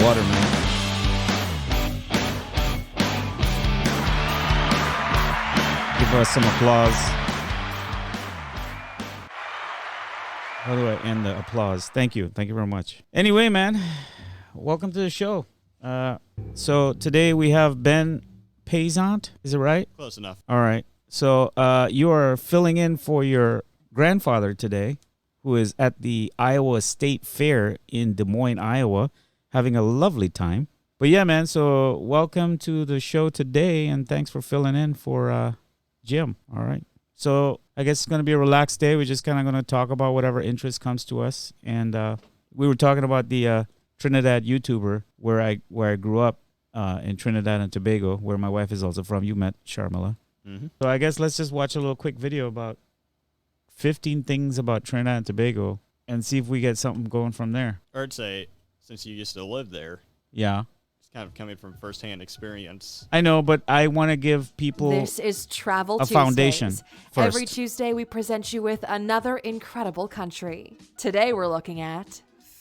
water, man. Give us some applause. How do I end the applause? Thank you. Thank you very much. Anyway, man, welcome to the show. So today we have Ben Payzant. Is it right? Close enough. All right. So you are filling in for your grandfather today, who is at the Iowa State Fair in Des Moines, Iowa, having a lovely time. But yeah, man, so welcome to the show today, and thanks for filling in for Jim. All right. So I guess it's going to be a relaxed day. We're just kind of going to talk about whatever interest comes to us. And we were talking about the Trinidad YouTuber where I grew up in Trinidad and Tobago, where my wife is also from. You met Sharmila. Mm-hmm. So I guess let's just watch a little quick video about 15 things about Trinidad and Tobago and see if we get something going from there. Or I'd say, since you used to live there, Yeah. it's kind of coming from firsthand experience. I know, but I want to give people This is Travel a Tuesdays. foundation first. Every Tuesday, we present you with another incredible country. Today, we're looking at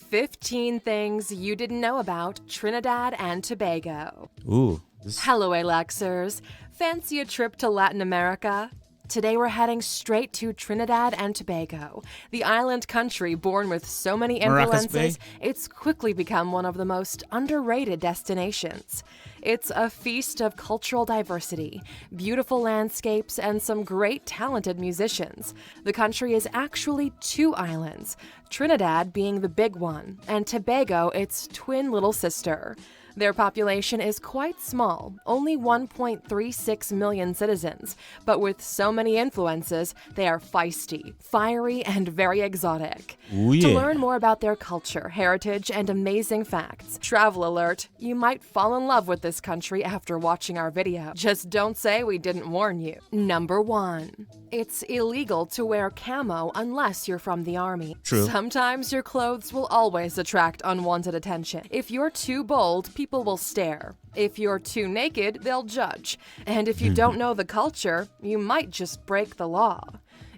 15 things you didn't know about Trinidad and Tobago. Ooh. Hello, Alexers. Fancy a trip to Latin America? Today we're heading straight to Trinidad and Tobago, the island country born with so many Maracas influences, Bay? it's quickly become one of the most underrated destinations. It's a feast of cultural diversity, beautiful landscapes, and some great talented musicians. The country is actually two islands, Trinidad being the big one, and Tobago its twin little sister. Their population is quite small, only 1.36 million citizens, but with so many influences, they are feisty, fiery, and very exotic. Ooh, To yeah. learn more about their culture, heritage, and amazing facts, travel alert, you might fall in love with this country after watching our video. Just don't say we didn't warn you. Number 1. It's illegal to wear camo unless you're from the army. True. Sometimes your clothes will always attract unwanted attention. If you're too bold, people will stare. If you're too naked, they'll judge. And if you don't know the culture, you might just break the law.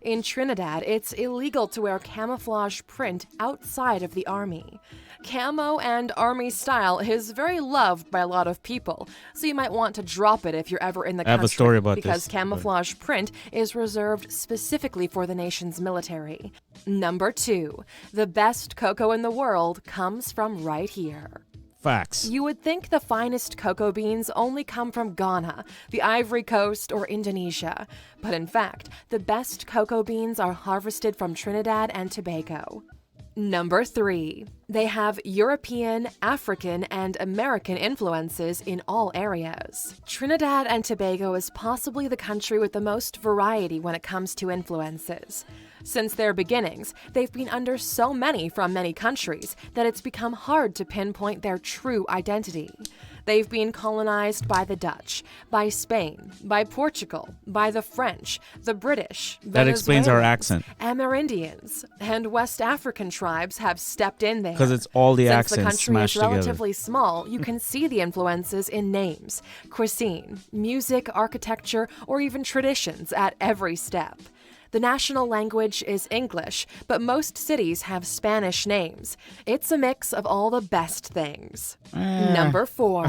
In Trinidad, it's illegal to wear camouflage print outside of the army. Camo and army style is very loved by a lot of people, so you might want to drop it if you're ever in the I have country. a story about because this, camouflage print is reserved specifically for the nation's military. Number 2. The best cocoa in the world comes from right here. Facts. You would think the finest cocoa beans only come from Ghana, the Ivory Coast, or Indonesia. But in fact, the best cocoa beans are harvested from Trinidad and Tobago. Number 3. They have European, African, and American influences in all areas. Trinidad and Tobago is possibly the country with the most variety when it comes to influences. Since their beginnings, they've been under so many from many countries that it's become hard to pinpoint their true identity. They've been colonized by the Dutch, by Spain, by Portugal, by the French, the British, That explains our Venezuelans, accent. Amerindians, and West African tribes have stepped in there. 'Cause it's all the Since accents the country smashed is together. relatively small, you can see the influences in names, cuisine, music, architecture, or even traditions at every step. The national language is English, but most cities have Spanish names. It's a mix of all the best things. Number 4.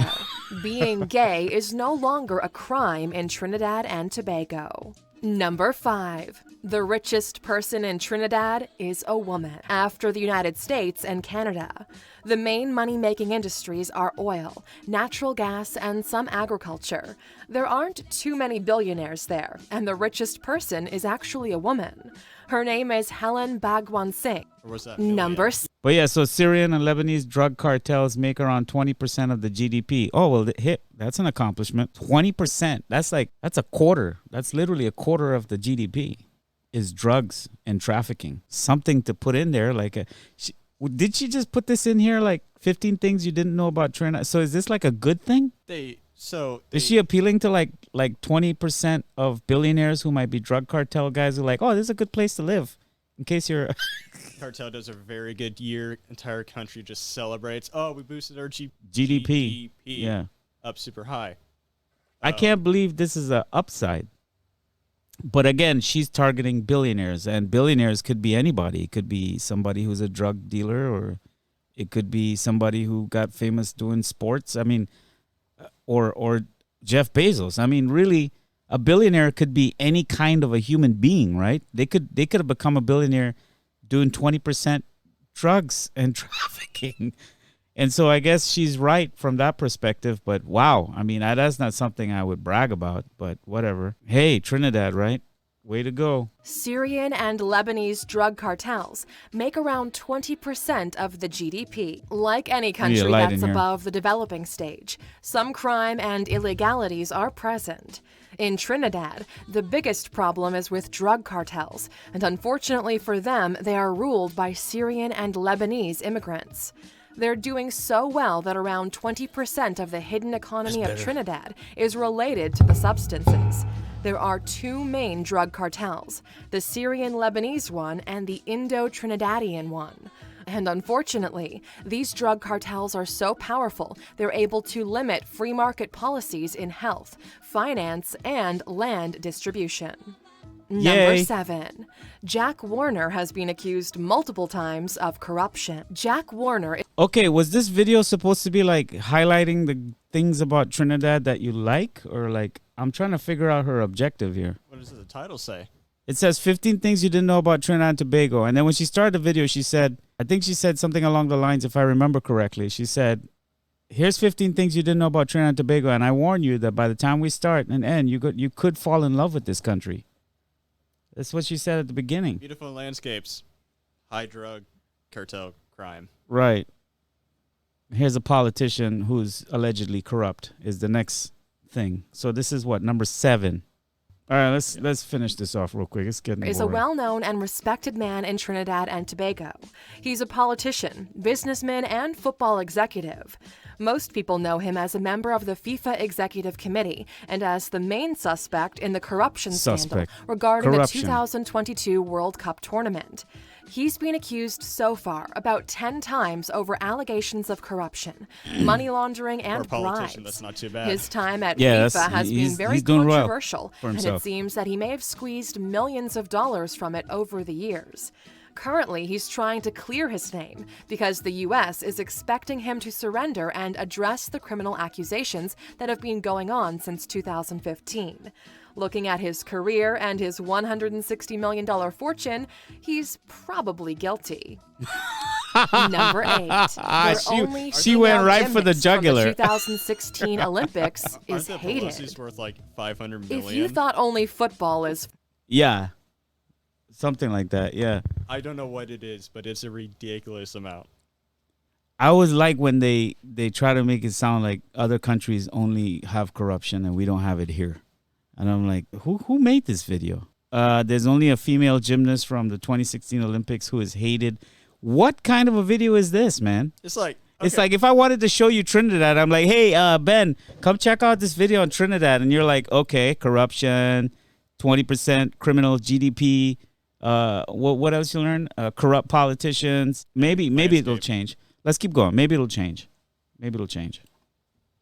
Being gay is no longer a crime in Trinidad and Tobago. Number 5. The richest person in Trinidad is a woman, after the United States and Canada. The main money-making industries are oil, natural gas, and some agriculture. There aren't too many billionaires there, and the richest person is actually a woman. Her name is Helen Bagwan Singh. Or was that Number 6. But yeah, so Syrian and Lebanese drug cartels make around 20% of the GDP. Oh, well, that's an accomplishment. 20%. That's a quarter. That's literally a quarter of the GDP is drugs and trafficking. Something to put in there. Did she just put this in here, like 15 things you didn't know about Trinidad? So is this like a good thing? Is she appealing to like 20% of billionaires who might be drug cartel guys who are like, oh, this is a good place to live? In case you're... Cartel does a very good year. Entire country just celebrates. Oh, we boosted our GDP. Yeah. Up super high. I can't believe this is a upside. But again, she's targeting billionaires, and billionaires could be anybody. It could be somebody who's a drug dealer It could be somebody who got famous doing sports. I mean, or Jeff Bezos. I mean, really, a billionaire could be any kind of a human being, right? They could have become a billionaire doing 20% drugs and trafficking. And so I guess she's right from that perspective. But wow, I mean, that's not something I would brag about, but whatever. Hey, Trinidad, right? Way to go. Syrian and Lebanese drug cartels make around 20% of the GDP. Like any country that's above the developing stage, some crime and illegalities are present. In Trinidad, the biggest problem is with drug cartels, and unfortunately for them, they are ruled by Syrian and Lebanese immigrants. They're doing so well that around 20% of the hidden economy of Trinidad is related to the substances. There are two main drug cartels, the Syrian-Lebanese one and the Indo-Trinidadian one. And unfortunately, these drug cartels are so powerful, they're able to limit free market policies in health, finance, and land distribution. Number 7. Jack Warner has been accused multiple times of corruption. Jack Warner... Okay, was this video supposed to be like highlighting the things about Trinidad that you like? Or like, I'm trying to figure out her objective here. What does the title say? It says 15 things you didn't know about Trinidad and Tobago. And then when she started the video, she said, I think she said something along the lines, if I remember correctly. She said, here's 15 things you didn't know about Trinidad and Tobago. And I warn you that by the time we start and end, you could fall in love with this country. That's what she said at the beginning. Beautiful landscapes, high drug cartel crime. Right. Here's a politician who's allegedly corrupt is the next thing. So this is what, number 7. All right, let's finish this off real quick. It's getting boring. Is a well-known and respected man in Trinidad and Tobago. He's a politician, businessman, and football executive. Most people know him as a member of the FIFA Executive Committee and as the main suspect in the corruption scandal regarding the 2022 World Cup tournament. He's been accused so far about 10 times over allegations of corruption, money laundering, and bribes. That's not too bad. His time at FIFA has been very controversial, and it seems that he may have squeezed millions of dollars from it over the years. Currently, he's trying to clear his name because the U.S. is expecting him to surrender and address the criminal accusations that have been going on since 2015. Looking at his career and his $160 million fortune, he's probably guilty. Number 8. She went right for the jugular. The 2016 Olympics is hated. Pelosi's worth like $500 million. If you thought only football is... Yeah. Something like that, yeah. I don't know what it is, but it's a ridiculous amount. I always like when they try to make it sound like other countries only have corruption and we don't have it here. And I'm like, who made this video? There's only a female gymnast from the 2016 Olympics who is hated. What kind of a video is this, man? It's like... Okay. It's like if I wanted to show you Trinidad, I'm like, hey, Ben, come check out this video on Trinidad. And you're like, okay, corruption, 20% criminal GDP. What else you learn? Corrupt politicians. Maybe it'll change. Let's keep going. Maybe it'll change.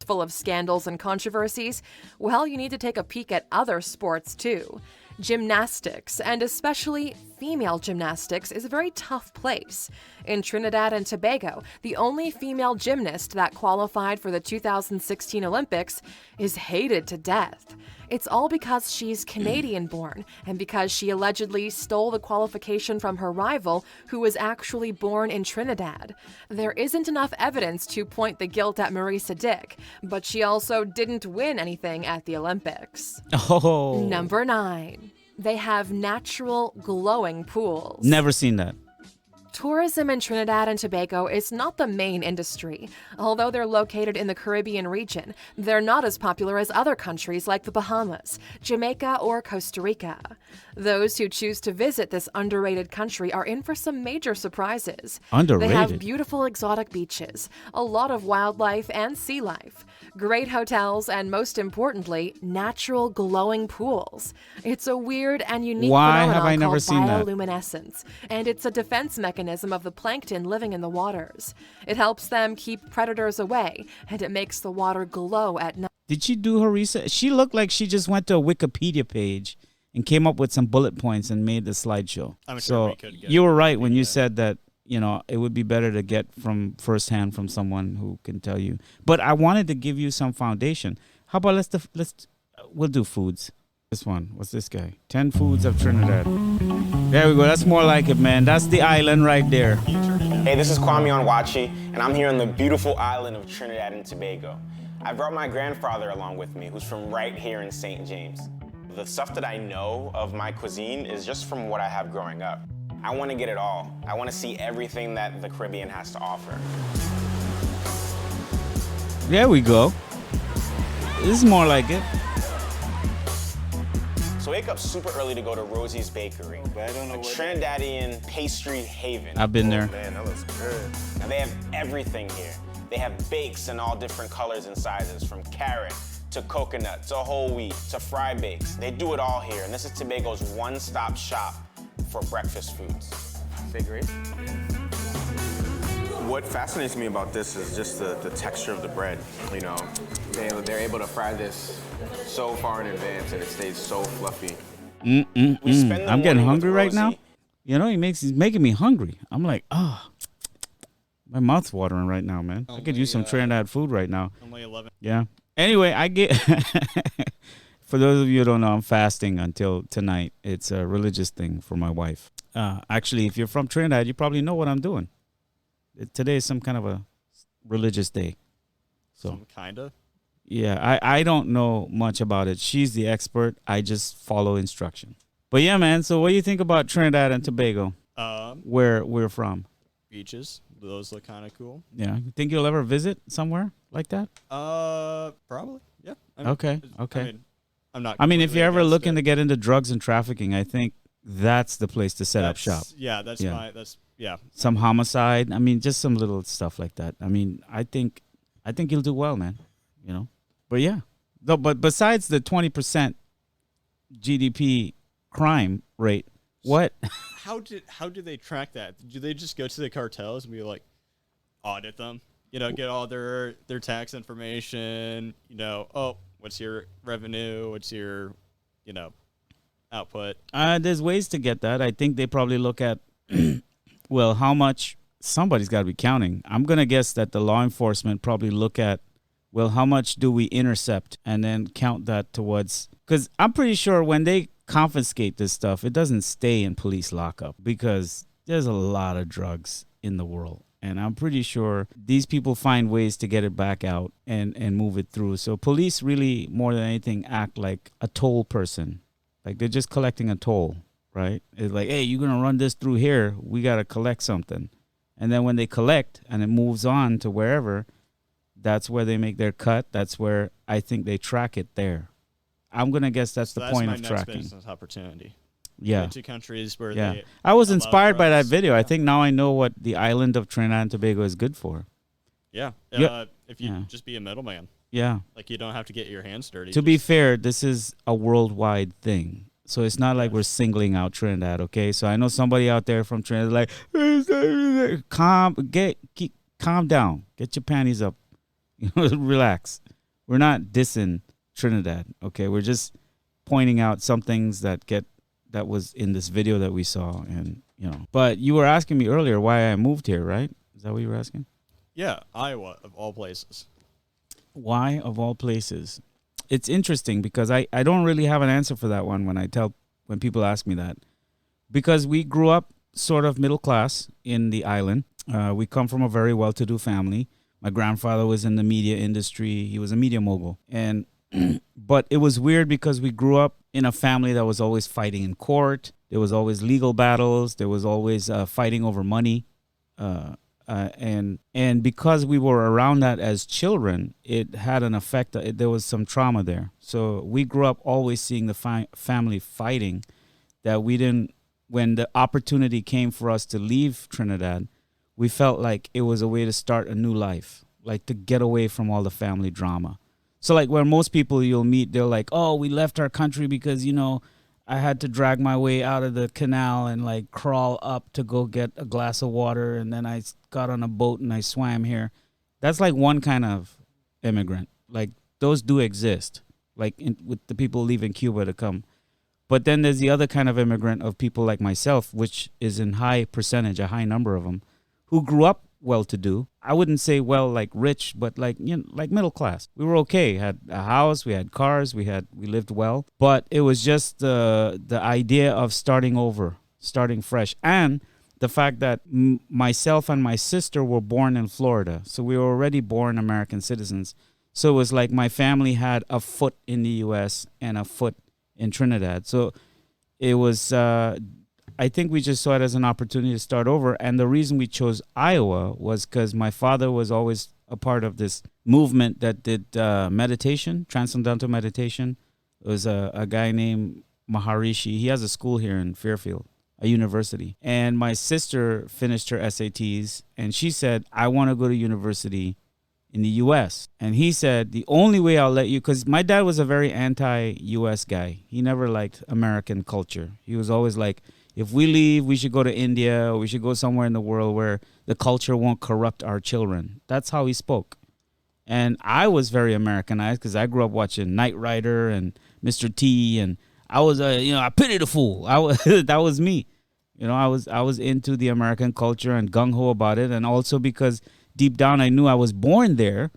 Full of scandals and controversies? Well, you need to take a peek at other sports too. Gymnastics, and especially female gymnastics, is a very tough place. In Trinidad and Tobago, the only female gymnast that qualified for the 2016 Olympics is hated to death. It's all because she's Canadian-born and because she allegedly stole the qualification from her rival, who was actually born in Trinidad. There isn't enough evidence to point the guilt at Marisa Dick, but she also didn't win anything at the Olympics. Oh. Number 9. They have natural glowing pools. Never seen that. Tourism in Trinidad and Tobago is not the main industry. Although they're located in the Caribbean region, they're not as popular as other countries like the Bahamas, Jamaica, or Costa Rica. Those who choose to visit this underrated country are in for some major surprises. Underrated? They have beautiful exotic beaches, a lot of wildlife and sea life, great hotels, and most importantly, natural glowing pools. It's a weird and unique phenomenon called bioluminescence, and it's a defense mechanism of the plankton living in the waters. It helps them keep predators away, and it makes the water glow at night. Did she do her research? She looked like she just went to a Wikipedia page and came up with some bullet points and made the slideshow. I'm sure so we could get you were right when you said that it would be better to get from firsthand from someone who can tell you. But I wanted to give you some foundation. How about we'll do foods. This one, what's this guy? 10 foods of Trinidad. There we go. That's more like it, man. That's the island right there. Hey, this is Kwame Onwuachi, and I'm here on the beautiful island of Trinidad and Tobago. I brought my grandfather along with me, who's from right here in St. James. The stuff that I know of my cuisine is just from what I have growing up. I want to get it all. I want to see everything that the Caribbean has to offer. There we go. This is more like it. So wake up super early to go to Rosie's Bakery, But I don't know a what Trinidadian pastry haven. I've been there. Man, that looks good. Now they have everything here. They have bakes in all different colors and sizes, from carrot to coconut to whole wheat to fry bakes. They do it all here, and this is Tobago's one-stop shop for breakfast foods. Say great. What fascinates me about this is just the texture of the bread. You know, they're able to fry this so far in advance, and it stays so fluffy. We spend the I'm getting morning with hungry right now. Rosie. He's making me hungry. I'm like, my mouth's watering right now, man. I could use some Trinidad food right now. Only 11. Yeah. Anyway, I get. For those of you who don't know, I'm fasting until tonight. It's a religious thing for my wife. Actually, if you're from Trinidad, you probably know what I'm doing. Today is some kind of a religious day. So Some kind of. yeah, I don't know much about it. She's the expert. I just follow instruction. But yeah, man. So what do you think about Trinidad and Tobago, where we're from? Beaches. Those look kind of cool. Yeah. You think you'll ever visit somewhere like that? Probably. Yeah. Okay. I'm not. I mean, if completely you're ever against looking it. to get into drugs and trafficking, I think that's the place to set up shop. Yeah, that's Yeah. yeah. Some homicide. I mean, just some little stuff like that. I mean, I think you'll do well, man. But yeah. No, but besides the 20% GDP crime rate, what? How do they track that? Do they just go to the cartels and be like, audit them? Get all their tax information. What's your revenue? What's your, output? There's ways to get that. I think they probably look at, well, how much somebody's got to be counting. I'm going to guess that the law enforcement probably look at, well, how much do we intercept and then count that towards, because I'm pretty sure when they confiscate this stuff, it doesn't stay in police lockup because there's a lot of drugs in the world. And I'm pretty sure these people find ways to get it back out and move it through. So police really, more than anything, act like a toll person. Like they're just collecting a toll, right? It's like, hey, you're going to run this through here. We got to collect something. And then when they collect and it moves on to wherever, that's where they make their cut. That's where I think they track it there. I'm going to guess that's the point of That's my tracking. next business opportunity. Yeah. To countries where Yeah. they I was allow inspired by that drugs. video. Yeah. I think now I know what the island of Trinidad and Tobago is good for. Yeah. Yeah. If you Yeah. just be a middleman, Yeah. like you don't have to get your hands dirty. To be just- fair, this is a worldwide thing. So it's not like we're singling out Trinidad, okay? So I know somebody out there from Trinidad like, calm down. Get your panties up. Relax. We're not dissing Trinidad, okay? We're just pointing out some things that was in this video that we saw, and But you were asking me earlier why I moved here, right? Is that what you were asking? Yeah, Iowa of all places. Why of all places? It's interesting because I don't really have an answer for that one when people ask me that. Because we grew up sort of middle class in the island. We come from a very well-to-do family. My grandfather was in the media industry. He was a media mogul. But it was weird because we grew up in a family that was always fighting in court. There was always legal battles. There was always fighting over money. And because we were around that as children, it had an effect. There was some trauma there. So we grew up always seeing the family fighting, that we didn't, when the opportunity came for us to leave Trinidad, we felt like it was a way to start a new life, like to get away from all the family drama. So like where most people you'll meet, they're like, oh, we left our country because, I had to drag my way out of the canal and like crawl up to go get a glass of water. And then I got on a boat and I swam here. That's like one kind of immigrant. Like those do exist, like with the people leaving Cuba to come. But then there's the other kind of immigrant of people like myself, which is in high percentage, a high number of them, who grew up well-to-do. I wouldn't say well like rich, but like like middle class. We were okay. Had a house, we had cars, we lived well. But it was just the idea of starting over, starting fresh, and the fact that myself and my sister were born in Florida, so we were already born American citizens. So it was like my family had a foot in the U.S. and a foot in Trinidad. So it was. I think we just saw it as an opportunity to start over. And the reason we chose Iowa was because my father was always a part of this movement that did meditation, transcendental meditation. It was a guy named Maharishi. He has a school here in Fairfield, a university. And my sister finished her SATs, and she said, I want to go to university in the U.S. And he said, the only way I'll let you, because my dad was a very anti-U.S. guy. He never liked American culture. He was always like, if we leave, we should go to India, or we should go somewhere in the world where the culture won't corrupt our children. That's how he spoke. And I was very Americanized because I grew up watching Knight Rider and Mr. T, and I was I pity the fool. That was me. I was into the American culture and gung ho about it, and also because deep down I knew I was born there.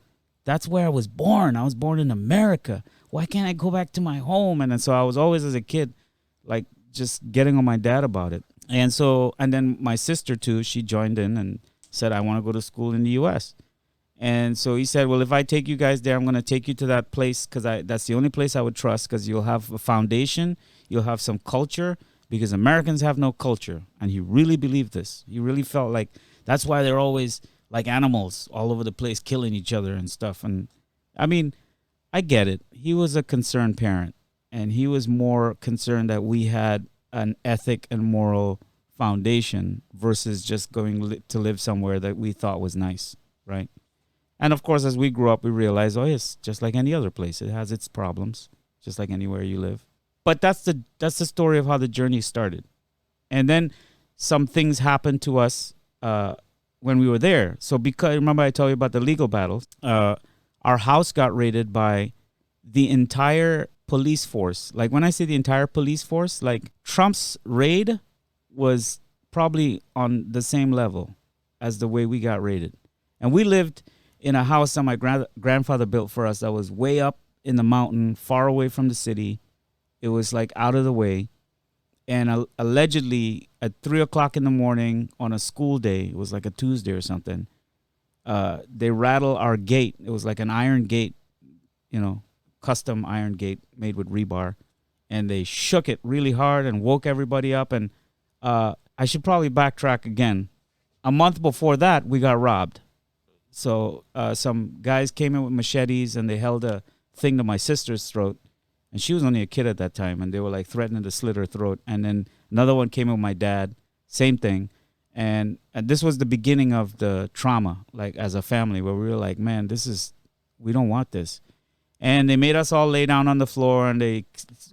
That's where I was born. I was born in America. Why can't I go back to my home? And so I was always, as a kid, like, just getting on my dad about it. And then my sister too, she joined in and said, I want to go to school in the U.S. And so he said, well, if I take you guys there, I'm going to take you to that place because that's the only place I would trust, because you'll have a foundation, you'll have some culture, because Americans have no culture. And he really believed this. He really felt like that's why they're always like animals all over the place, killing each other and stuff. And I mean, I get it. He was a concerned parent. And he was more concerned that we had an ethic and moral foundation versus just going to live somewhere that we thought was nice, right? And of course, as we grew up, we realized, it's just like any other place. It has its problems, just like anywhere you live. But that's the story of how the journey started. And then some things happened to us when we were there. So because, remember I told you about the legal battles, our house got raided by the entire police force. Like when I say the entire police force, like Trump's raid was probably on the same level as the way we got raided. And we lived in a house that my grandfather built for us that was way up in the mountain, far away from the city. It was like out of the way. And allegedly at 3 o'clock in the morning on a school day, it was like a Tuesday or something, they rattled our gate. It was like an iron gate, custom iron gate made with rebar, and they shook it really hard and woke everybody up. And I should probably backtrack again. A month before that, we got robbed. So some guys came in with machetes, and they held a thing to my sister's throat, and she was only a kid at that time, and they were like threatening to slit her throat. And then another one came in with my dad, same thing. And this was the beginning of the trauma, like as a family, where we were like, man, we don't want this. And they made us all lay down on the floor, and they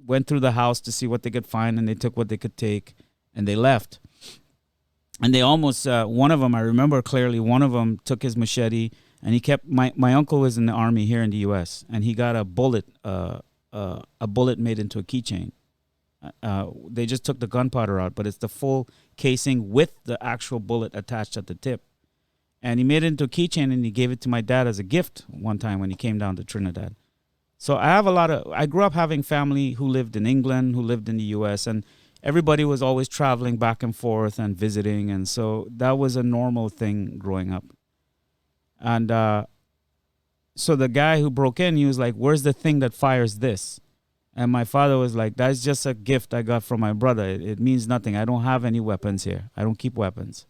went through the house to see what they could find, and they took what they could take, and they left. And they almost, one of them, I remember clearly, one of them took his machete, and he kept, my uncle was in the army here in the U.S., and he got a bullet made into a keychain. They just took the gunpowder out, but it's the full casing with the actual bullet attached at the tip. And he made it into a keychain, and he gave it to my dad as a gift one time when he came down to Trinidad. So I grew up having family who lived in England, who lived in the U.S., and everybody was always traveling back and forth and visiting. And so that was a normal thing growing up. And so the guy who broke in, he was like, where's the thing that fires this? And my father was like, that's just a gift I got from my brother. It means nothing. I don't have any weapons here. I don't keep weapons.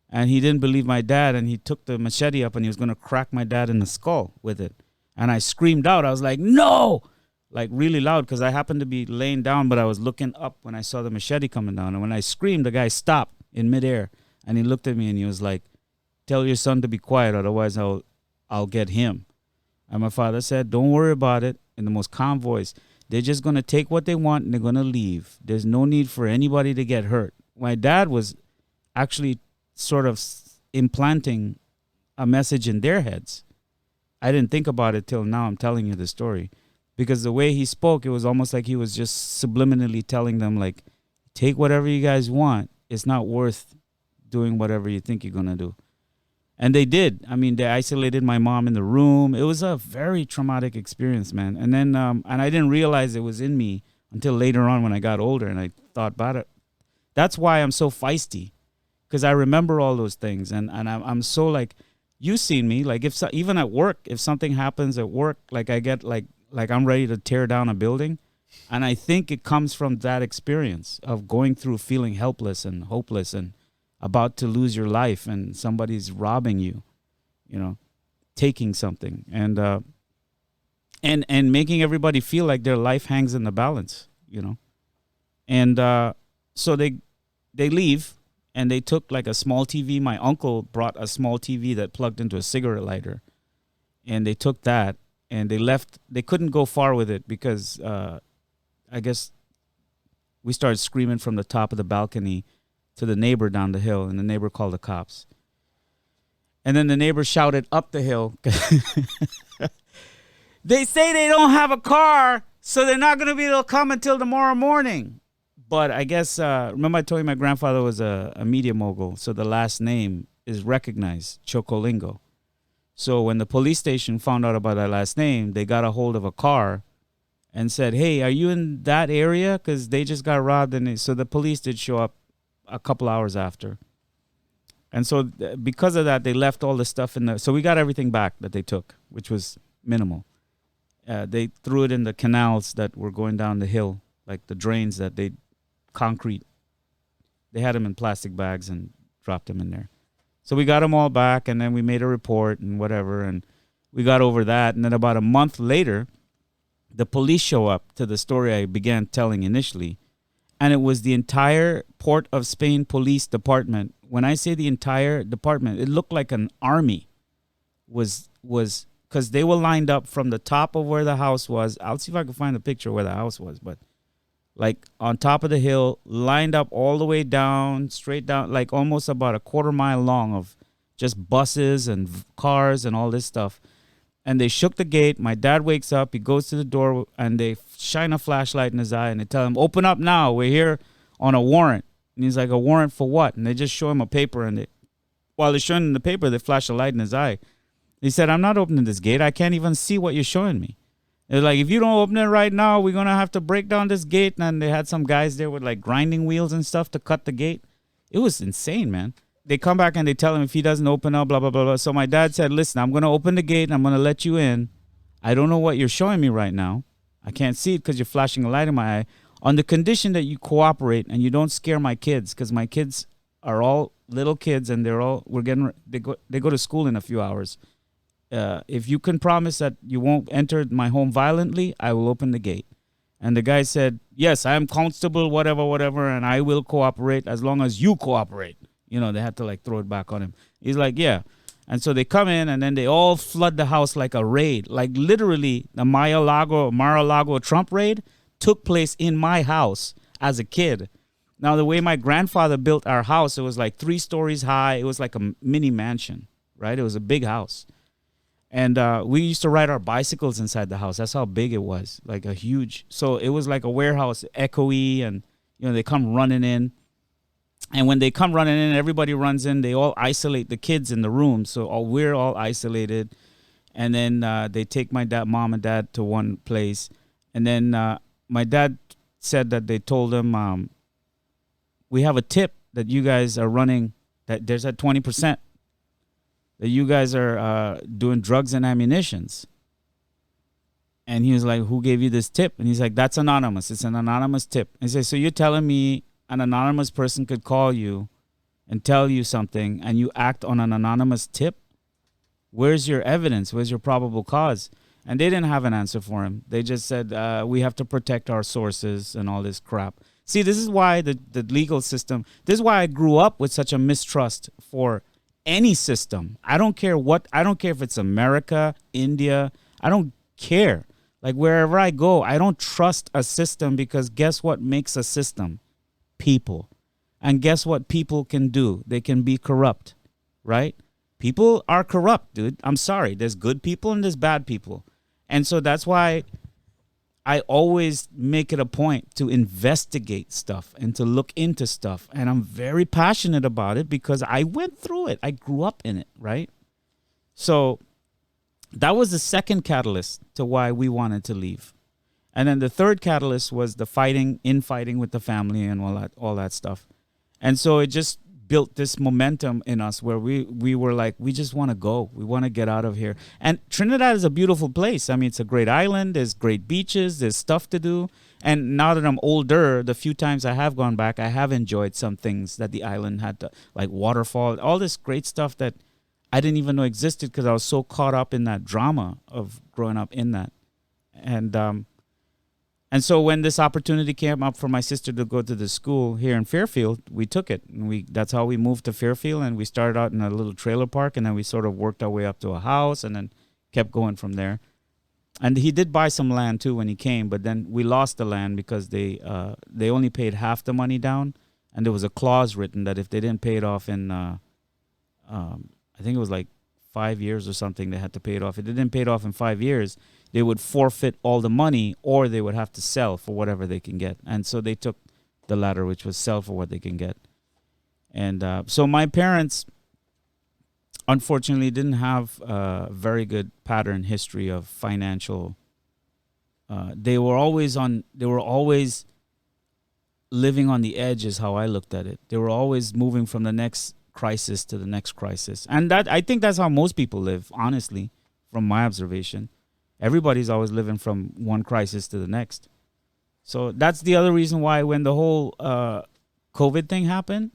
And he didn't believe my dad, and he took the machete up, and he was going to crack my dad in the skull with it. And I screamed out. I was like, no, like really loud, because I happened to be laying down, but I was looking up when I saw the machete coming down. And when I screamed, the guy stopped in midair, and he looked at me, and he was like, tell your son to be quiet, otherwise I'll get him. And my father said, don't worry about it, in the most calm voice. They're just going to take what they want, and they're going to leave. There's no need for anybody to get hurt. My dad was actually sort of implanting a message in their heads. I didn't think about it till now I'm telling you the story. Because the way he spoke, it was almost like he was just subliminally telling them, like, take whatever you guys want. It's not worth doing whatever you think you're going to do. And they did. I mean, they isolated my mom in the room. It was a very traumatic experience, man. And then, and I didn't realize it was in me until later on when I got older and I thought about it. That's why I'm so feisty, because I remember all those things. And I'm so like, you seen me, like if even at work, if something happens at work, like I get like I'm ready to tear down a building. And I think it comes from that experience of going through feeling helpless and hopeless and about to lose your life and somebody's robbing you, taking something and making everybody feel like their life hangs in the balance, And so they leave and they took like a small TV. My uncle brought a small TV that plugged into a cigarette lighter, and they took that and they left. They couldn't go far with it because I guess we started screaming from the top of the balcony to the neighbor down the hill, and the neighbor called the cops. And then the neighbor shouted up the hill. They say they don't have a car, so they're not going to be able to come until tomorrow morning. But I guess, remember I told you my grandfather was a media mogul, so the last name is recognized, Chookolingo. So when the police station found out about that last name, they got a hold of a car and said, hey, are you in that area? Because they just got robbed. And so the police did show up a couple hours after. And so because of that, they left all the stuff in the... So we got everything back that they took, which was minimal. They threw it in the canals that were going down the hill, like the drains that they... concrete. They had them in plastic bags and dropped them in there. So we got them all back, and then we made a report and whatever, and we got over that. And then about a month later, the police show up to the story I began telling initially, and it was the entire Port of Spain Police Department. When I say the entire department, it looked like an army was because they were lined up from the top of where the house was. I'll see if I can find a picture where the house was, but like on top of the hill, lined up all the way down, straight down, like almost about a quarter mile long of just buses and cars and all this stuff. And they shook the gate. My dad wakes up. He goes to the door, and they shine a flashlight in his eye, and they tell him, open up now. We're here on a warrant. And he's like, a warrant for what? And they just show him a paper, and while they're showing him the paper, they flash a light in his eye. He said, I'm not opening this gate. I can't even see what you're showing me. They're like, if you don't open it right now, we're going to have to break down this gate. And they had some guys there with like grinding wheels and stuff to cut the gate. It was insane, man. They come back and they tell him if he doesn't open up, blah, blah, blah, blah. So my dad said, listen, I'm going to open the gate and I'm going to let you in. I don't know what you're showing me right now. I can't see it because you're flashing a light in my eye. On the condition that you cooperate and you don't scare my kids, because my kids are all little kids and they go to school in a few hours. If you can promise that you won't enter my home violently, I will open the gate. And the guy said, yes, I am constable, whatever, and I will cooperate as long as you cooperate. They had to like throw it back on him. He's like, yeah. And so they come in and then they all flood the house like a raid. Like literally the Mar-a-Lago Trump raid took place in my house as a kid. Now, the way my grandfather built our house, it was like 3 stories high. It was like a mini mansion, right? It was a big house. And we used to ride our bicycles inside the house. That's how big it was, like a huge. So it was like a warehouse, echoey, and they come running in. And when they come running in, everybody runs in. They all isolate the kids in the room, so we're all isolated. And then they take my mom and dad to one place. And then my dad said that they told him, we have a tip that you guys are running, that there's at 20%. That you guys are doing drugs and ammunitions. And he was like, who gave you this tip? And he's like, that's anonymous. It's an anonymous tip. And he said, so you're telling me an anonymous person could call you and tell you something and you act on an anonymous tip? Where's your evidence? Where's your probable cause? And they didn't have an answer for him. They just said, we have to protect our sources and all this crap. See, this is why the legal system, this is why I grew up with such a mistrust for any system. I don't care if it's America, India. I don't care. Like wherever I go, I don't trust a system because guess what makes a system? People. And guess what people can do? They can be corrupt, right? People are corrupt, dude. I'm sorry. There's good people and there's bad people. And so that's why I always make it a point to investigate stuff and to look into stuff. And I'm very passionate about it because I went through it. I grew up in it, right? So that was the second catalyst to why we wanted to leave. And then the third catalyst was the infighting with the family and all that stuff. And so it just built this momentum in us where we were like, we just want to go. We want to get out of here. And Trinidad is a beautiful place. I mean, it's a great island. There's great beaches. There's stuff to do. And now that I'm older, the few times I have gone back, I have enjoyed some things that the island had, like waterfall, all this great stuff that I didn't even know existed because I was so caught up in that drama of growing up in that. And so when this opportunity came up for my sister to go to the school here in Fairfield, we took it. And that's how we moved to Fairfield. And we started out in a little trailer park. And then we sort of worked our way up to a house and then kept going from there. And he did buy some land, too, when he came. But then we lost the land because they only paid half the money down. And there was a clause written that if they didn't pay it off in, I think it was like 5 years or something, they had to pay it off. If they didn't pay it off in 5 years, they would forfeit all the money or they would have to sell for whatever they can get. And so they took the latter, which was sell for what they can get. And so my parents, unfortunately, didn't have a very good pattern history of financial. They were always living on the edge is how I looked at it. They were always moving from the next crisis to the next crisis. And that I think that's how most people live, honestly, from my observation. Everybody's always living from one crisis to the next. So that's the other reason why when the whole COVID thing happened,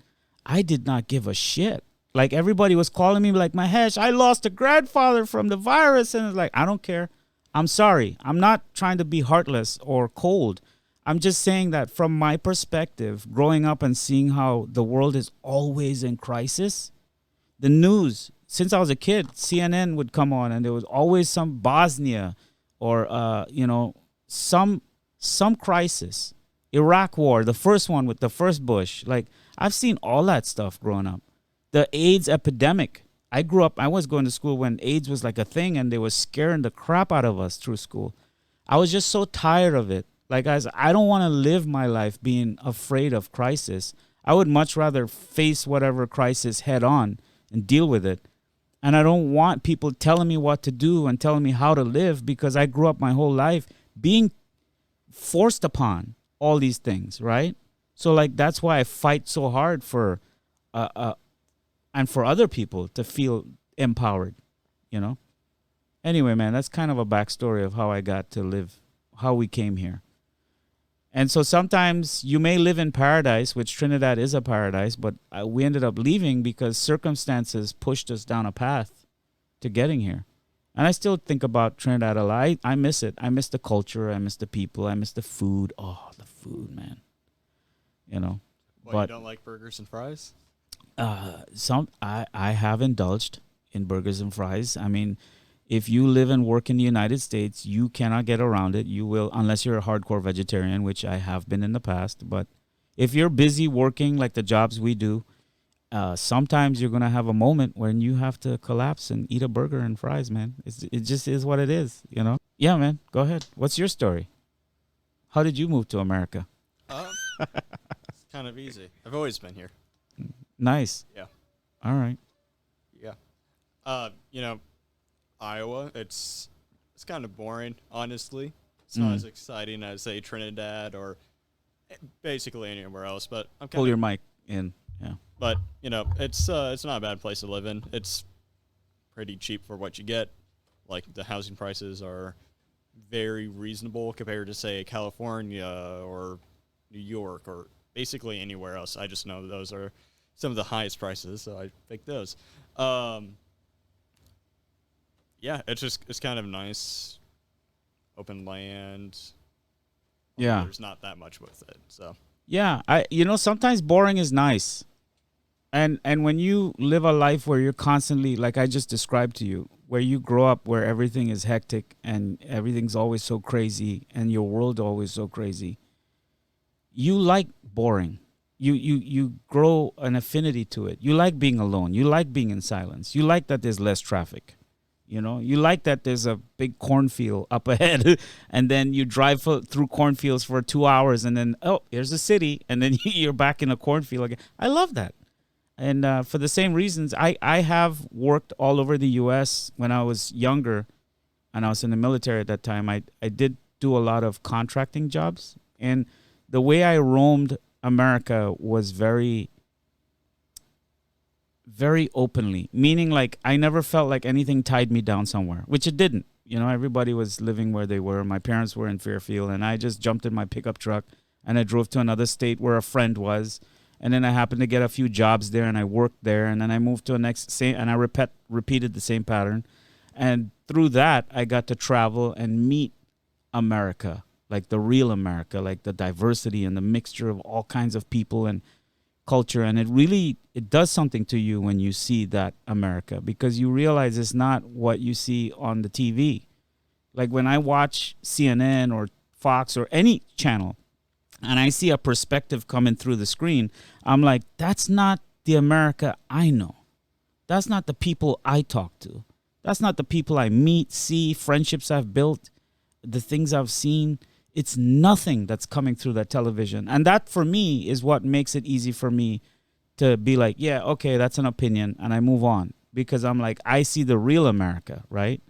I did not give a shit. Like everybody was calling me like, Mahesh, I lost a grandfather from the virus. And it's like, I don't care. I'm sorry. I'm not trying to be heartless or cold. I'm just saying that from my perspective, growing up and seeing how the world is always in crisis, the news, since I was a kid, CNN would come on and there was always some Bosnia or, some crisis. Iraq war, the first one with the first Bush. Like, I've seen all that stuff growing up. The AIDS epidemic. I was going to school when AIDS was like a thing and they were scaring the crap out of us through school. I was just so tired of it. Like, guys, I don't want to live my life being afraid of crisis. I would much rather face whatever crisis head on and deal with it. And I don't want people telling me what to do and telling me how to live because I grew up my whole life being forced upon all these things, right? So, like, that's why I fight so hard for, and for other people to feel empowered, you know? Anyway, man, that's kind of a backstory of how I got to live, how we came here. And so sometimes you may live in paradise, which Trinidad is a paradise, but we ended up leaving because circumstances pushed us down a path to getting here. And I still think about Trinidad a lot. I miss it. I miss the culture. I miss the people. I miss the food. Oh, the food, man. You know. But you don't like burgers and fries? I have indulged in burgers and fries. I mean, if you live and work in the United States, you cannot get around it. You will, unless you're a hardcore vegetarian, which I have been in the past. But if you're busy working like the jobs we do, sometimes you're going to have a moment when you have to collapse and eat a burger and fries, man. It just is what it is, you know? Yeah, man. Go ahead. What's your story? How did you move to America? It's kind of easy. I've always been here. Nice. Yeah. All right. Yeah. Iowa, it's kind of boring, honestly. It's not as exciting as, say, Trinidad or basically anywhere else. But I'm kind Pull your mic in. Yeah. But it's not a bad place to live in. It's pretty cheap for what you get. Like, the housing prices are very reasonable compared to, say, California or New York or basically anywhere else. I just know those are some of the highest prices, so I picked those. Yeah, it's kind of nice, open land. Yeah. There's not that much with it, so. Yeah, sometimes boring is nice. And when you live a life where you're constantly, like I just described to you, where you grow up where everything is hectic and everything's always so crazy and your world always so crazy, you like boring. You grow an affinity to it. You like being alone. You like being in silence. You like that there's less traffic. You know, you like that there's a big cornfield up ahead, and then you drive through cornfields for 2 hours, and then, oh, here's a city, and then you're back in a cornfield again. I love that. And for the same reasons, I have worked all over the U.S. when I was younger, and I was in the military at that time. I did do a lot of contracting jobs, and the way I roamed America was very, very openly, meaning like I never felt like anything tied me down somewhere, which it didn't. You know, everybody was living where they were. My parents were in Fairfield, and I just jumped in my pickup truck and I drove to another state where a friend was, and then I happened to get a few jobs there, and I worked there, and then I moved to a next same, and I repeated the same pattern, and through that I got to travel and meet America, like the real America, like the diversity and the mixture of all kinds of people and culture. And it does something to you when you see that America, because you realize it's not what you see on the TV. Like when I watch CNN or Fox or any channel and I see a perspective coming through the screen, I'm like, that's not the America I know. That's not the people I talk to. That's not the people I meet, see, friendships I've built, the things I've seen. It's nothing that's coming through that television. And that, for me, is what makes it easy for me to be like, yeah, okay, that's an opinion, and I move on. Because I'm like, I see the real America, right?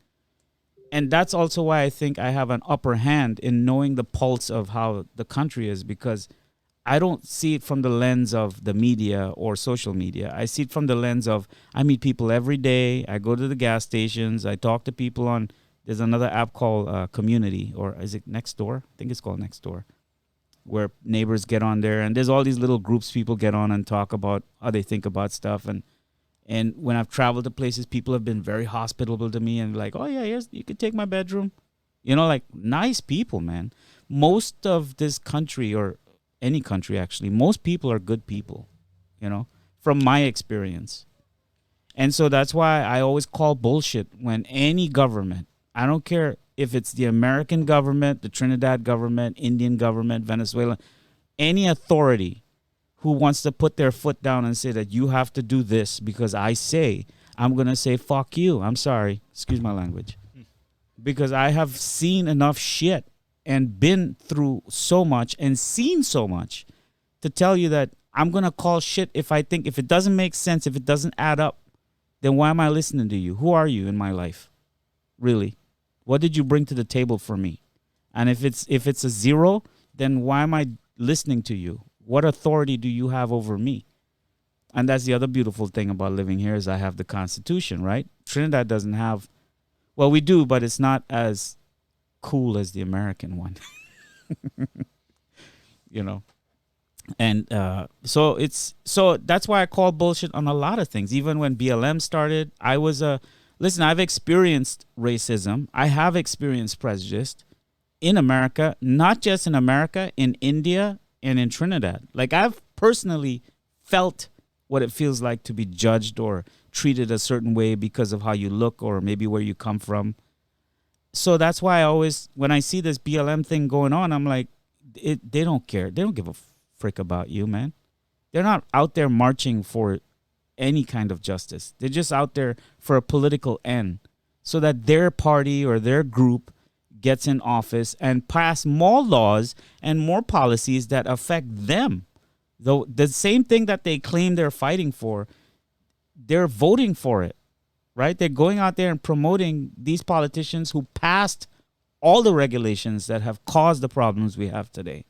And that's also why I think I have an upper hand in knowing the pulse of how the country is, because I don't see it from the lens of the media or social media. I see it from the lens of I meet people every day. I go to the gas stations. I talk to people on, there's another app called Community, or is it Nextdoor? I think it's called Nextdoor, where neighbors get on there. And there's all these little groups people get on and talk about how they think about stuff. And when I've traveled to places, people have been very hospitable to me and like, oh, yeah, you could take my bedroom. You know, like nice people, man. Most of this country, or any country actually, most people are good people, you know, from my experience. And so that's why I always call bullshit when any government, I don't care if it's the American government, the Trinidad government, Indian government, Venezuela, any authority who wants to put their foot down and say that you have to do this because I say, I'm going to say, fuck you. I'm sorry. Excuse my language. Because I have seen enough shit and been through so much and seen so much to tell you that I'm going to call shit if I think, if it doesn't make sense, if it doesn't add up, then why am I listening to you? Who are you in my life? Really? What did you bring to the table for me? And if it's a zero, then why am I listening to you? What authority do you have over me? And that's the other beautiful thing about living here is I have the Constitution, right? Trinidad doesn't have, well, we do, but it's not as cool as the American one. You know? And so that's why I call bullshit on a lot of things. Even when BLM started, listen, I've experienced racism. I have experienced prejudice in America, not just in America, in India and in Trinidad. Like I've personally felt what it feels like to be judged or treated a certain way because of how you look or maybe where you come from. So that's why I always, when I see this BLM thing going on, I'm like, they don't care. They don't give a frick about you, man. They're not out there marching for any kind of justice. They're just out there for a political end so that their party or their group gets in office and pass more laws and more policies that affect them. Though the same thing that they claim they're fighting for, they're voting for it, right? They're going out there and promoting these politicians who passed all the regulations that have caused the problems we have today.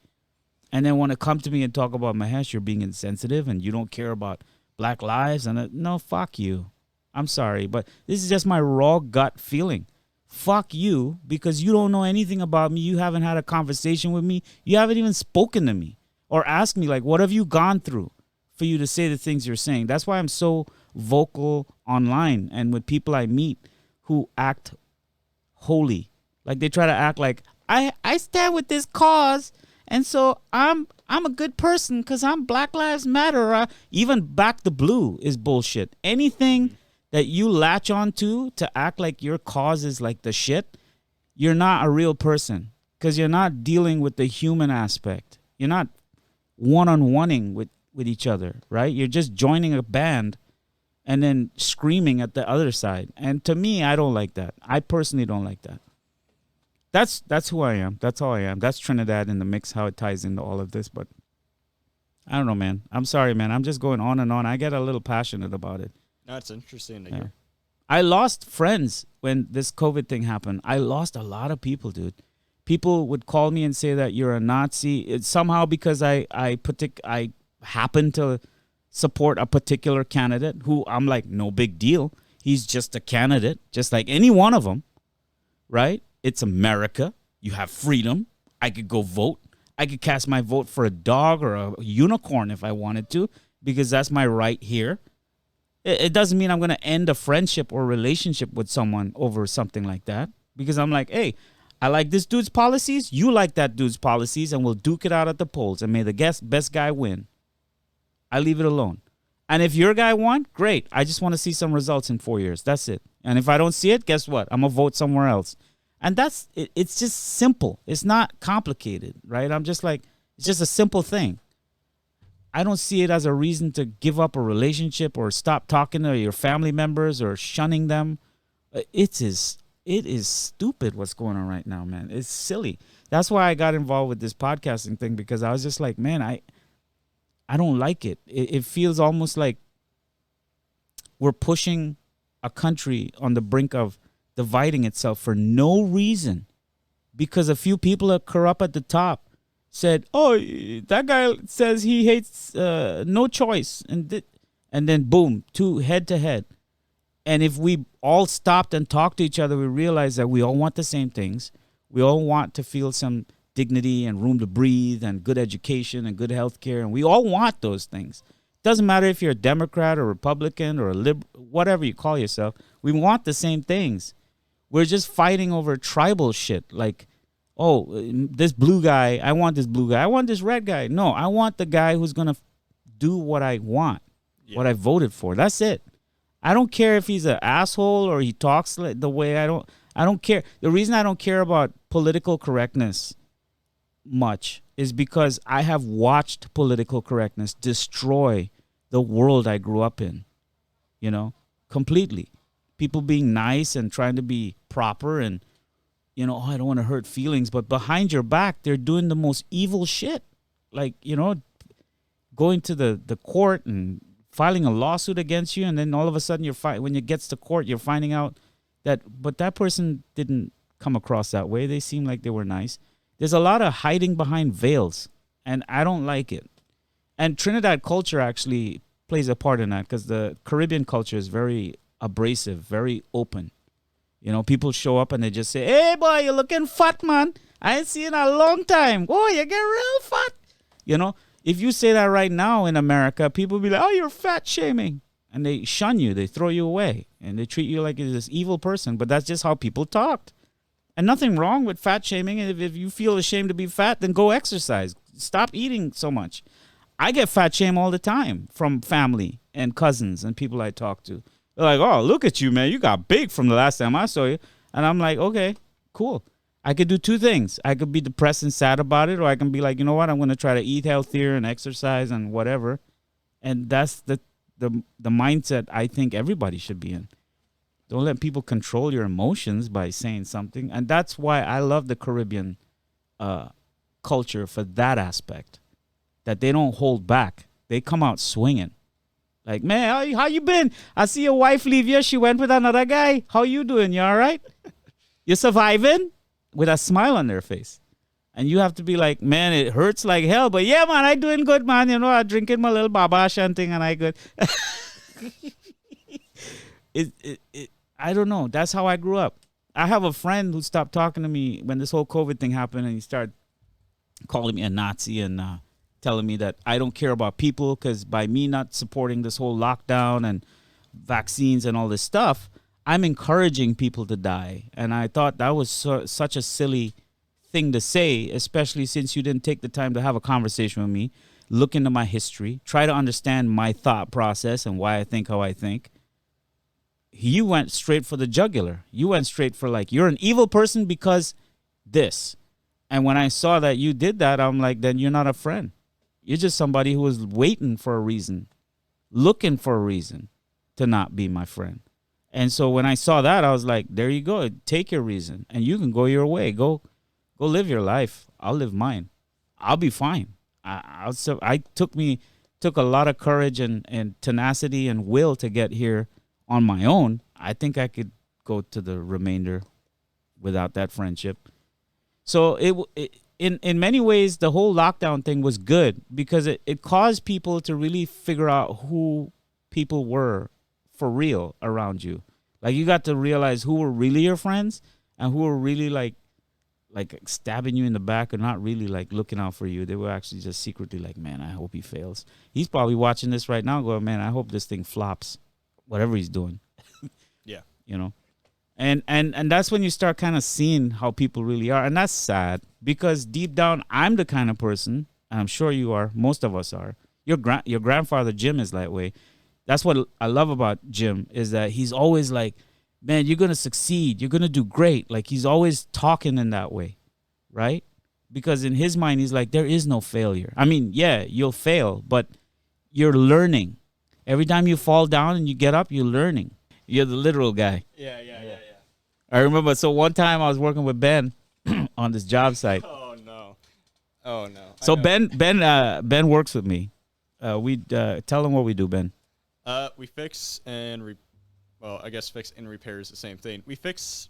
And then want to come to me and talk about, Mahesh, you're being insensitive and you don't care about Black lives. And no, fuck you. I'm sorry, but this is just my raw gut feeling. Fuck you, because you don't know anything about me. You haven't had a conversation with me. You haven't even spoken to me or asked me, like, what have you gone through for you to say the things you're saying? That's why I'm so vocal online and with people I meet who act holy. Like they try to act like, I stand with this cause, and so I'm a good person because I'm Black Lives Matter. Or even Back the Blue is bullshit. Anything that you latch on to act like your cause is like the shit, you're not a real person because you're not dealing with the human aspect. You're not one-on-oneing with each other, right? You're just joining a band and then screaming at the other side. And to me, I don't like that. I personally don't like that. That's who I am. That's all I am. That's Trinidad in the mix, how it ties into all of this. But I don't know, man. I'm sorry, man. I'm just going on and on. I get a little passionate about it. No, it's interesting to hear. I lost friends when this COVID thing happened. I lost a lot of people, dude. People would call me and say that you're a Nazi. It's somehow because I happen to support a particular candidate who I'm like, no big deal. He's just a candidate, just like any one of them, right? It's America. You have freedom. I could go vote. I could cast my vote for a dog or a unicorn if I wanted to, because that's my right here. It doesn't mean I'm going to end a friendship or relationship with someone over something like that, because I'm like, hey, I like this dude's policies. You like that dude's policies, and we'll duke it out at the polls, and may the best guy win. I leave it alone. And if your guy won, great. I just want to see some results in 4 years. That's it. And if I don't see it, guess what? I'm going to vote somewhere else. And that's it. It's just simple. It's not complicated, right? I'm just like, it's just a simple thing. I don't see it as a reason to give up a relationship or stop talking to your family members or shunning them. It is stupid what's going on right now, man. It's silly. That's why I got involved with this podcasting thing, because I was just like, man, I don't like it. It feels almost like we're pushing a country on the brink of dividing itself for no reason, because a few people that are up at the top said, oh, that guy says he hates no choice. And then boom, head to head. And if we all stopped and talked to each other, we realized that we all want the same things. We all want to feel some dignity and room to breathe and good education and good health care. And we all want those things. Doesn't matter if you're a Democrat or Republican or a liberal, whatever you call yourself. We want the same things. We're just fighting over tribal shit. Like, oh, this blue guy, I want this blue guy. I want this red guy. No, I want the guy who's going to do what I want, what I voted for. That's it. I don't care if he's an asshole or he talks the way I don't care. The reason I don't care about political correctness much is because I have watched political correctness destroy the world I grew up in, completely. People being nice and trying to be proper and, I don't want to hurt feelings, but behind your back, they're doing the most evil shit. Like, going to the court and filing a lawsuit against you, and then all of a sudden when it gets to court, you're finding out but that person didn't come across that way. They seem like they were nice. There's a lot of hiding behind veils, and I don't like it. And Trinidad culture actually plays a part in that, because the Caribbean culture is very abrasive, very open. People show up and they just say, hey, boy, you're looking fat, man. I ain't seen you in a long time. Oh, you get real fat. If you say that right now in America, people will be like, oh, you're fat shaming. And they shun you. They throw you away. And they treat you like you're this evil person. But that's just how people talked. And nothing wrong with fat shaming. And if you feel ashamed to be fat, then go exercise. Stop eating so much. I get fat shame all the time from family and cousins and people I talk to. They're like, oh, look at you, man. You got big from the last time I saw you. And I'm like, okay, cool. I could do two things. I could be depressed and sad about it, or I can be like, you know what? I'm going to try to eat healthier and exercise and whatever. And that's the mindset I think everybody should be in. Don't let people control your emotions by saying something. And that's why I love the Caribbean culture for that aspect, that they don't hold back. They come out swinging. Like, man, how you been? I see your wife leave you. She went with another guy. How you doing? You all right? You surviving? With a smile on their face. And you have to be like, man, it hurts like hell. But yeah, man, I doing good, man. I'm drinking my little babash and thing, and I good. I don't know. That's how I grew up. I have a friend who stopped talking to me when this whole COVID thing happened, and he started calling me a Nazi and telling me that I don't care about people, because by me not supporting this whole lockdown and vaccines and all this stuff, I'm encouraging people to die. And I thought that was such a silly thing to say, especially since you didn't take the time to have a conversation with me, look into my history, try to understand my thought process and why I think how I think. You went straight for the jugular. You went straight for like, you're an evil person because this. And when I saw that you did that, I'm like, then you're not a friend. You're just somebody who was waiting for a reason, looking for a reason. to not be my friend. And so when I saw that, I was like, there you go. Take your reason and you can go your way. Go live your life. I'll live mine. I'll be fine. I took a lot of courage and tenacity and will to get here on my own. I think I could go to the remainder without that friendship. So in many ways, the whole lockdown thing was good because it caused people to really figure out who people were for real around you. Like you got to realize who were really your friends and who were really like stabbing you in the back and not really like looking out for you. They were actually just secretly like, man, I hope he fails. He's probably watching this right now going, man, I hope this thing flops, whatever he's doing. Yeah. You know? And that's when you start kind of seeing how people really are. And that's sad because deep down, I'm the kind of person, and I'm sure you are, most of us are. Your grandfather, Jim, is that way. That's what I love about Jim is that he's always like, man, you're going to succeed. You're going to do great. Like he's always talking in that way, right? Because in his mind, he's like, there is no failure. I mean, yeah, you'll fail, but you're learning. Every time you fall down and you get up, you're learning. You're the literal guy. Yeah. I remember, so one time I was working with Ben on this job site. Oh no. So Ben works with me. We tell him what we do, Ben. We fix and I guess fix and repair is the same thing. We fix.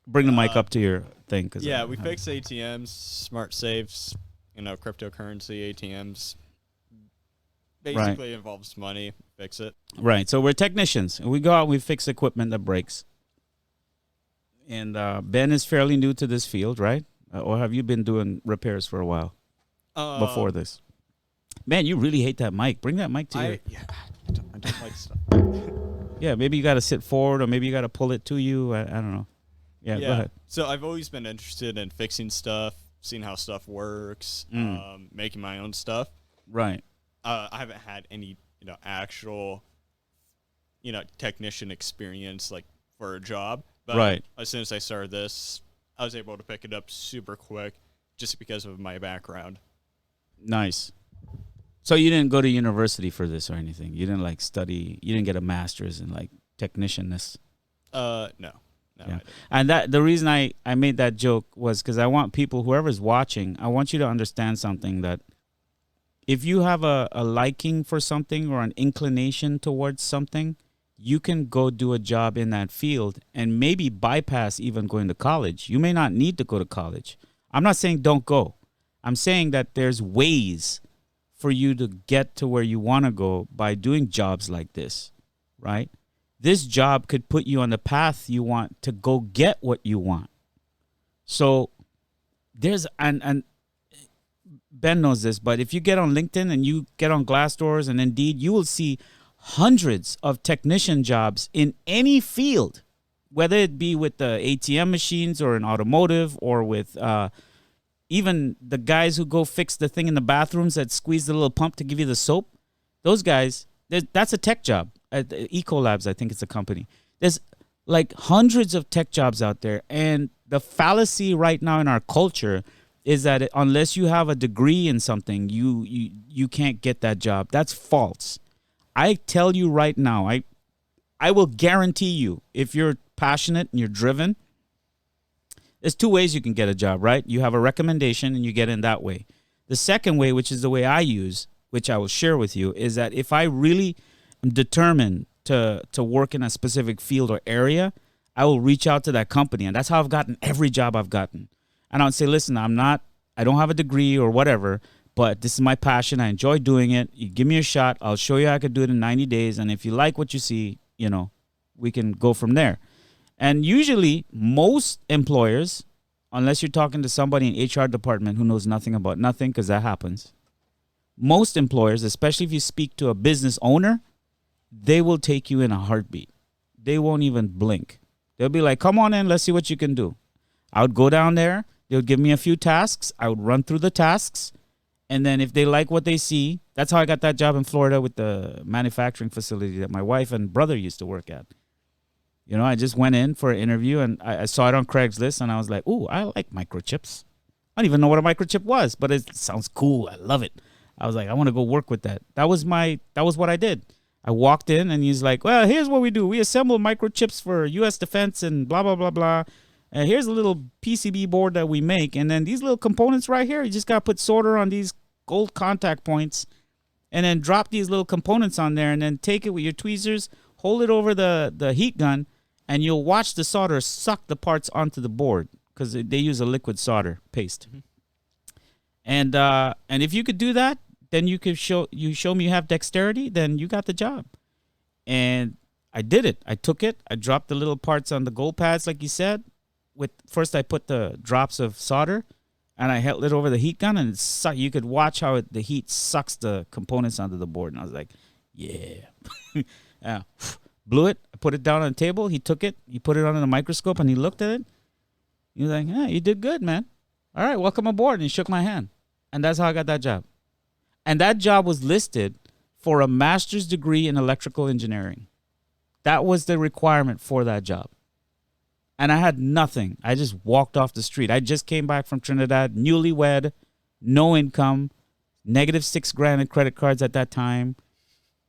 Bring the mic up to your thing, We fix ATMs, smart safes, cryptocurrency ATMs. Basically involves money. Fix it. Right. So we're technicians, and we go out and we fix equipment that breaks. And Ben is fairly new to this field, right? Or have you been doing repairs for a while before this? Man, you really hate that mic. Bring that mic to you. I don't like stuff. Yeah, maybe you got to sit forward or maybe you got to pull it to you. I don't know. Yeah, go ahead. So I've always been interested in fixing stuff, seeing how stuff works, making my own stuff. Right. I haven't had any, actual, technician experience like for a job. But as soon as I started this, I was able to pick it up super quick just because of my background. Nice. So you didn't go to university for this or anything? You didn't study, you didn't get a master's in technicianness? No. Yeah. And the reason I made that joke was because I want people, whoever's watching, I want you to understand something, that if you have a liking for something or an inclination towards something, you can go do a job in that field and maybe bypass even going to college. You may not need to go to college. I'm not saying don't go. I'm saying that there's ways for you to get to where you want to go by doing jobs like this, right? This job could put you on the path you want to go get what you want. So there's, and Ben knows this, but if you get on LinkedIn and you get on Glassdoors and Indeed, you will see hundreds of technician jobs in any field, whether it be with the ATM machines or in automotive or with even the guys who go fix the thing in the bathrooms that squeeze the little pump to give you the soap. Those guys, that's a tech job. At Ecolabs, I think it's a company. There's hundreds of tech jobs out there. And the fallacy right now in our culture is that unless you have a degree in something, you can't get that job. That's false. I tell you right now, I will guarantee you, if you're passionate and you're driven, there's two ways you can get a job, right? You have a recommendation and you get in that way. The second way, which is the way I use, which I will share with you, is that if I really am determined to work in a specific field or area, I will reach out to that company. And that's how I've gotten every job I've gotten. And I'll say, listen, I don't have a degree or whatever, but this is my passion. I enjoy doing it. You give me a shot. I'll show you how I could do it in 90 days. And if you like what you see, we can go from there. And usually most employers, unless you're talking to somebody in HR department who knows nothing about nothing, because that happens, most employers, especially if you speak to a business owner, they will take you in a heartbeat. They won't even blink. They'll be like, come on in, let's see what you can do. I would go down there. They'll give me a few tasks. I would run through the tasks. And then if they like what they see, that's how I got that job in Florida with the manufacturing facility that my wife and brother used to work at. I just went in for an interview and I saw it on Craigslist and I was like, ooh, I like microchips. I don't even know what a microchip was, but it sounds cool. I love it. I was like, I want to go work with that. That was what I did. I walked in and he's like, well, here's what we do. We assemble microchips for U.S. defense and blah, blah, blah, blah. And here's a little PCB board that we make. And then these little components right here, you just got to put solder on these gold contact points and then drop these little components on there and then take it with your tweezers, hold it over the heat gun, and you'll watch the solder suck the parts onto the board because they use a liquid solder paste. And if you could do that, then you show me you have dexterity, then you got the job. And I did it. I took it. I dropped the little parts on the gold pads, like you said. First I put the drops of solder, and I held it over the heat gun, and you could watch how the heat sucks the components onto the board. And I was like, yeah. Blew it. I put it down on the table. He took it. He put it under the microscope, and he looked at it. He was like, yeah, you did good, man. All right, welcome aboard. And he shook my hand. And that's how I got that job. And that job was listed for a master's degree in electrical engineering. That was the requirement for that job. And I had nothing. I just walked off the street. I just came back from Trinidad, newlywed, no income, negative $6,000 in credit cards at that time.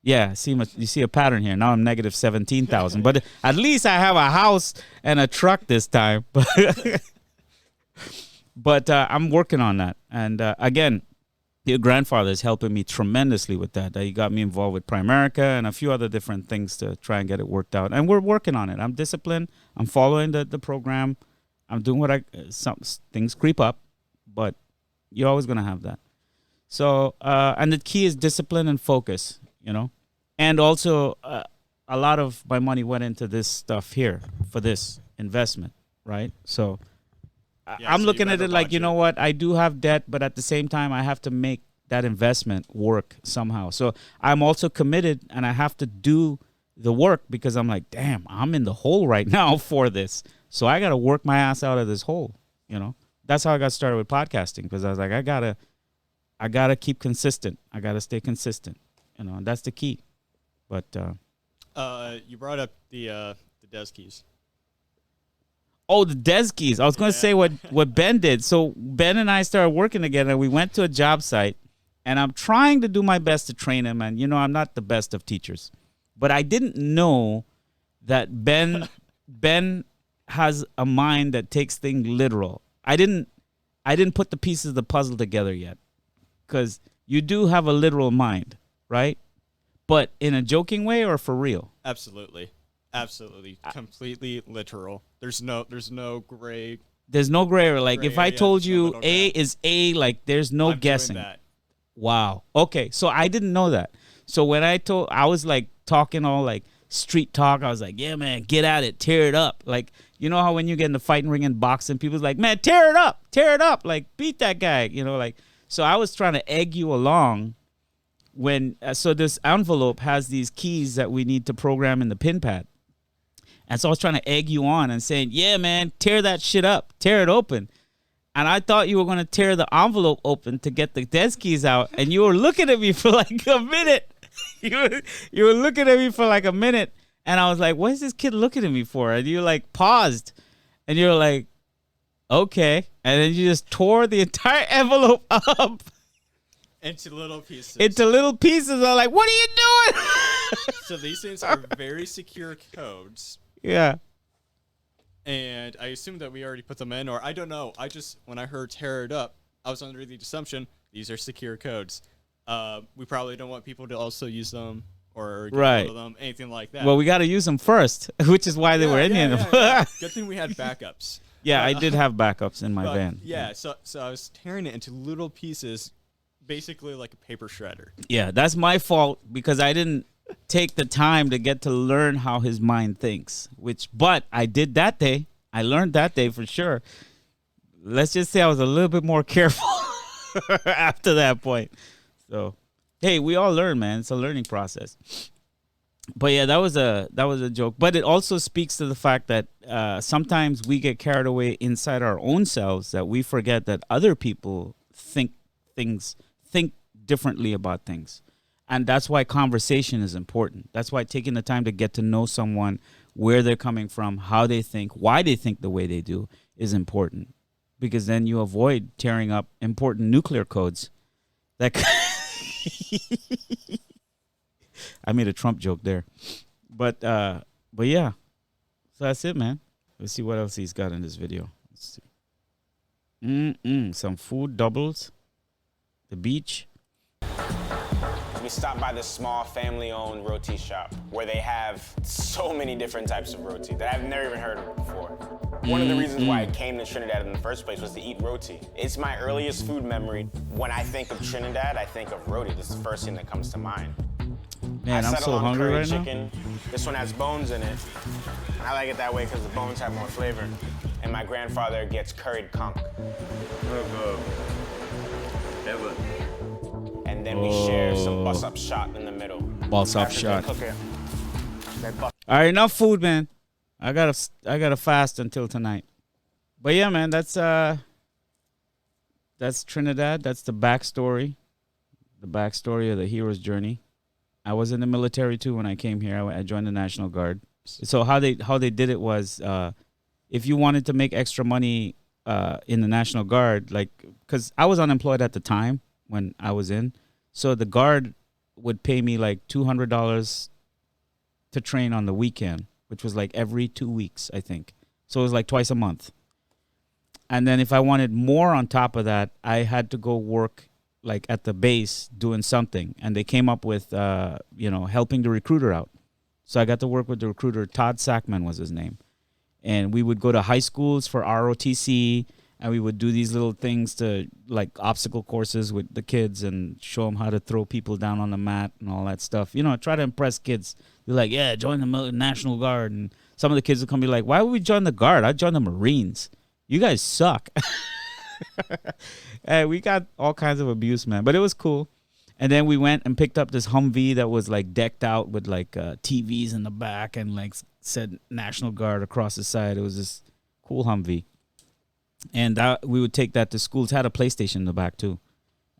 Yeah, you see a pattern here. Now I'm negative 17,000. But at least I have a house and a truck this time. But I'm working on that. And again, your grandfather is helping me tremendously with that. He got me involved with Primerica and a few other different things to try and get it worked out. And we're working on it. I'm disciplined. I'm following the program. I'm doing what some things creep up, but you're always going to have that. So, and the key is discipline and focus, you know. And also, a lot of my money went into this stuff here for this investment, right? So, I'm looking at it like, you know what, I do have debt, but at the same time, I have to make that investment work somehow. So I'm also committed, and I have to do the work because I'm like, damn, I'm in the hole right now for this. So I got to work my ass out of this hole, you know. That's how I got started with podcasting, because I was like, I gotta keep consistent. I got to stay consistent, you know, and that's the key. But you brought up the desk keys. Oh, the desk keys. I was going to say what Ben did. So Ben and I started working together. We went to a job site, and I'm trying to do my best to train him. And, you know, I'm not the best of teachers. But I didn't know that Ben has a mind that takes things literal. I didn't put the pieces of the puzzle together yet, because you do have a literal mind, right? But in a joking way or for real? Absolutely. Completely literal. There's no gray. There's no gray area. Like, Gray if I area, told there's no you middle A ground. is A, like, there's no I'm guessing. doing that. Wow. Okay. So I didn't know that. So when I was like talking all like street talk. I was like, yeah, man, get at it. Tear it up. Like, you know how when you get in the fighting ring and boxing, people's like, man, tear it up. Tear it up. Like, beat that guy. You know, like, so I was trying to egg you along when, so this envelope has these keys that we need to program in the pin pad. And so I was trying to egg you on and saying, yeah, man, tear that shit up. Tear it open. And I thought you were going to tear the envelope open to get the desk keys out. And you were looking at me for like a minute. You were looking at me for like a minute. And I was like, what is this kid looking at me for? And you like paused. And you were like, okay. And then you just tore the entire envelope up. Into little pieces. I'm like, what are you doing? So these things are very secure codes. Yeah. And I assume that we already put them in, or I don't know. When I heard tear it up, I was under the assumption these are secure codes. We probably don't want people to also use them or get hold of them, anything like that. Well, we got to use them first, which is why they were in here. Yeah. Good thing we had backups. Yeah, I did have backups in my van. Yeah, so I was tearing it into little pieces, basically like a paper shredder. Yeah, that's my fault because I didn't take the time to get to learn how his mind thinks, but I did that day. I learned that day for sure. Let's just say I was a little bit more careful after that point. So, hey, we all learn, man. It's a learning process. But yeah, that was a joke. But it also speaks to the fact that sometimes we get carried away inside our own selves that we forget that other people think differently about things. And that's why conversation is important. That's why taking the time to get to know someone, where they're coming from, how they think, why they think the way they do is important. Because then you avoid tearing up important nuclear codes. That I made a Trump joke there. But yeah. So that's it, man. Let's see what else he's got in this video. Let's see. Some food doubles. The beach. We stopped by this small family-owned roti shop where they have so many different types of roti that I've never even heard of before. One of the reasons why I came to Trinidad in the first place was to eat roti. It's my earliest food memory. When I think of Trinidad, I think of roti. This is the first thing that comes to mind. Man, I'm so hungry right chicken. Now. This one has bones in it. I like it that way because the bones have more flavor. And my grandfather gets curried conch. And then we share some bus-up shot in the middle. Bus-up shot. All right, enough food, man. I gotta fast until tonight. But yeah, man, that's Trinidad. That's the backstory of the hero's journey. I was in the military too when I came here. I joined the National Guard. So how they did it was, if you wanted to make extra money in the National Guard, like, because I was unemployed at the time when I was in, so the Guard would pay me like $200 to train on the weekend, which was like every 2 weeks, I think. So it was like twice a month. And then if I wanted more on top of that, I had to go work like at the base doing something. And they came up with, helping the recruiter out. So I got to work with the recruiter. Todd Sackman was his name. And we would go to high schools for ROTC, and we would do these little things to like obstacle courses with the kids and show them how to throw people down on the mat and all that stuff. You know, try to impress kids. They're like, yeah, join the National Guard. And some of the kids would come be like, why would we join the Guard? I'd join the Marines. You guys suck. Hey, we got all kinds of abuse, man. But it was cool. And then we went and picked up this Humvee that was like decked out with like TVs in the back and like said National Guard across the side. It was this cool Humvee. And we would take that to schools. It had a PlayStation in the back too.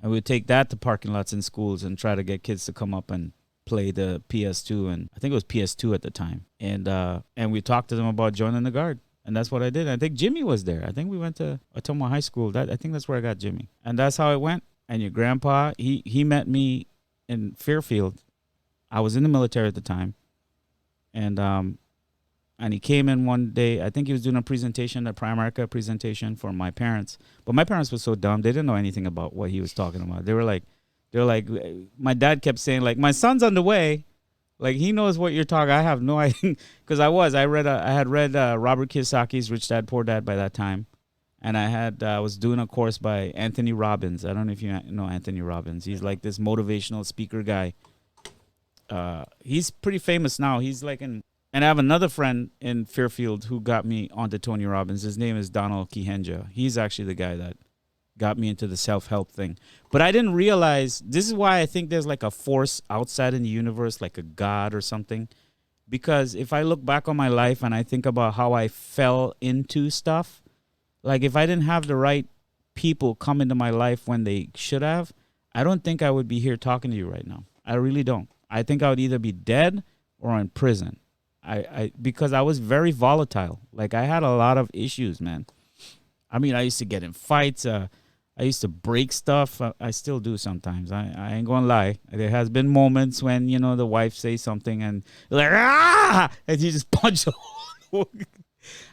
And we would take that to parking lots in schools and try to get kids to come up and play the PS2. And I think it was PS2 at the time. And we talked to them about joining the Guard. And that's what I did. I think Jimmy was there. I think we went to Ottumwa High School. I think that's where I got Jimmy. And that's how it went. And your grandpa, he met me in Fairfield. I was in the military at the time. And he came in one day. I think he was doing a presentation, a Primerica presentation for my parents. But my parents were so dumb. They didn't know anything about what he was talking about. They were like, my dad kept saying, like, my son's on the way. Like, he knows what you're talking. I have no idea. Because I had read Robert Kiyosaki's Rich Dad, Poor Dad by that time. And I was doing a course by Anthony Robbins. I don't know if you know Anthony Robbins. He's like this motivational speaker guy. He's pretty famous now. He's like and I have another friend in Fairfield who got me onto Tony Robbins. His name is Donald Kihenja. He's actually the guy that got me into the self-help thing. But I didn't realize, this is why I think there's like a force outside in the universe, like a God or something. Because if I look back on my life and I think about how I fell into stuff, like if I didn't have the right people come into my life when they should have, I don't think I would be here talking to you right now. I really don't. I think I would either be dead or in prison. Because I was very volatile. Like I had a lot of issues, man. I mean, I used to get in fights. I used to break stuff. I still do sometimes. I ain't gonna lie. There has been moments when, the wife says something and you're like, ah! And you just punch a hole.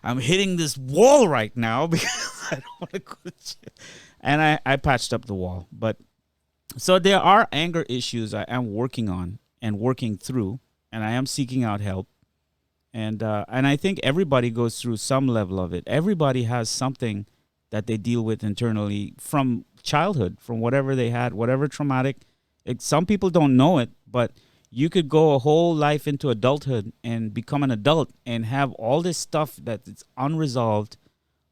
I'm hitting this wall right now because I don't want to go to jail. And I patched up the wall. But so there are anger issues I am working on and working through, and I am seeking out help. And I think everybody goes through some level of it. Everybody has something that they deal with internally from childhood, from whatever they had, whatever traumatic. Some people don't know it, but you could go a whole life into adulthood and become an adult and have all this stuff that's unresolved,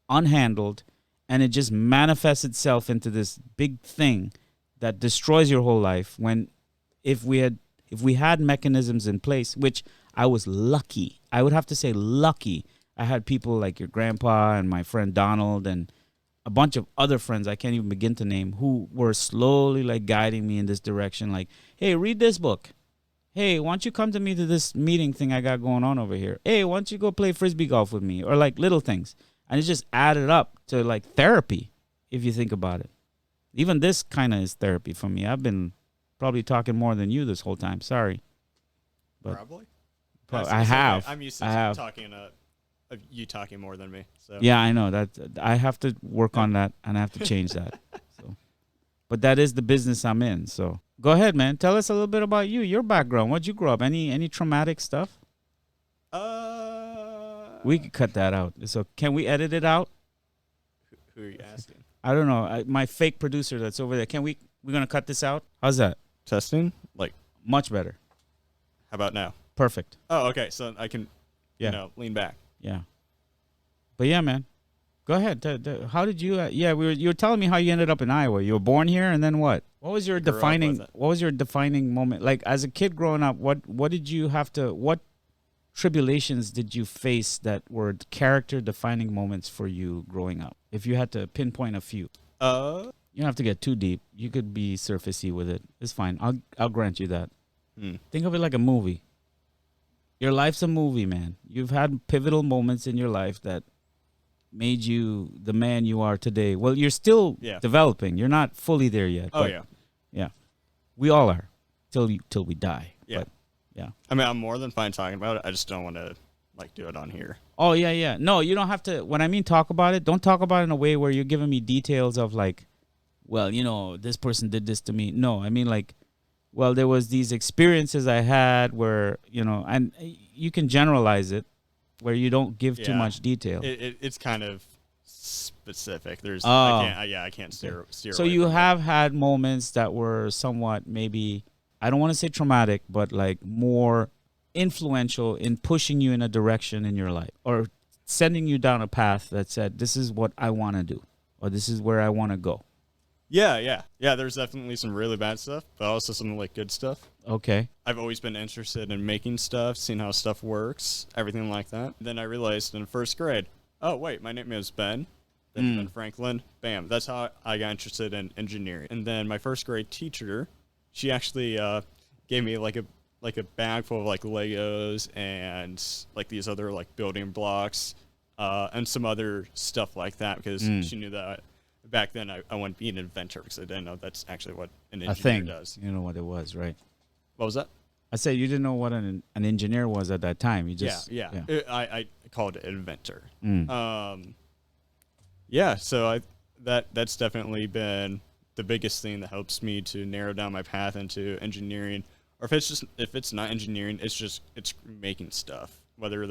unhandled, and it just manifests itself into this big thing that destroys your whole life. When if we had mechanisms in place, which I was lucky. I would have to say lucky. I had people like your grandpa and my friend Donald and a bunch of other friends I can't even begin to name who were slowly like guiding me in this direction. Like, hey, read this book. Hey, why don't you come to me to this meeting thing I got going on over here? Hey, why don't you go play Frisbee golf with me? Or like little things. And it just added up to like therapy, if you think about it. Even this kind of is therapy for me. I've been probably talking more than you this whole time. Sorry. But Probably. I have. Okay. I'm used I to have. talking of you talking more than me. So Yeah, I know that. I have to work on that, and I have to change that. So, but that is the business I'm in. So, go ahead, man. Tell us a little bit about you, your background. What'd you grow up? Any traumatic stuff? We could cut that out. So, can we edit it out? Who are you asking? I don't know. My fake producer that's over there. We're gonna cut this out? How's that? Testing? Like, Much better. how about now? Perfect. Oh, okay. So I can, Yeah. lean back. Yeah. But yeah, man. Go ahead. How did you? You were telling me how you ended up in Iowa. You were born here, and then what? What was your Grew up defining? with it. What was your defining moment? Like as a kid growing up, what did you have to? What tribulations did you face that were character defining moments for you growing up? If you had to pinpoint a few, you don't have to get too deep. You could be surfacey with it. It's fine. I'll grant you that. Think of it like a movie. Your life's a movie, man. You've had pivotal moments in your life that made you the man you are today. Well, you're still developing. You're not fully there yet. Oh, but yeah. We all are till we die. Yeah. But, yeah. I mean, I'm more than fine talking about it. I just don't want to do it on here. Oh yeah. No, you don't have to. When I mean talk about it, don't talk about it in a way where you're giving me details of like, well, this person did this to me. No, I mean like, well, there was these experiences I had where and you can generalize it, where you don't give too much detail. It's kind of specific. There's I can't steer. So away you from have had moments that were somewhat maybe, I don't want to say traumatic, but like more influential in pushing you in a direction in your life or sending you down a path that said, this is what I want to do or this is where I want to go. Yeah. There's definitely some really bad stuff, but also some like good stuff. Okay. I've always been interested in making stuff, seeing how stuff works, everything like that. Then I realized in first grade, oh wait, my name is Benjamin Franklin. Bam. That's how I got interested in engineering. And then my first grade teacher, she actually gave me like a bag full of like Legos and like these other like building blocks and some other stuff like that because she knew that back then I wanted to be an inventor because I didn't know that's actually what an engineer does. You know what it was, right? What was that? I said you didn't know what an engineer was at that time. You just I called it inventor. So that's definitely been the biggest thing that helps me to narrow down my path into engineering. Or if it's not engineering, it's making stuff. Whether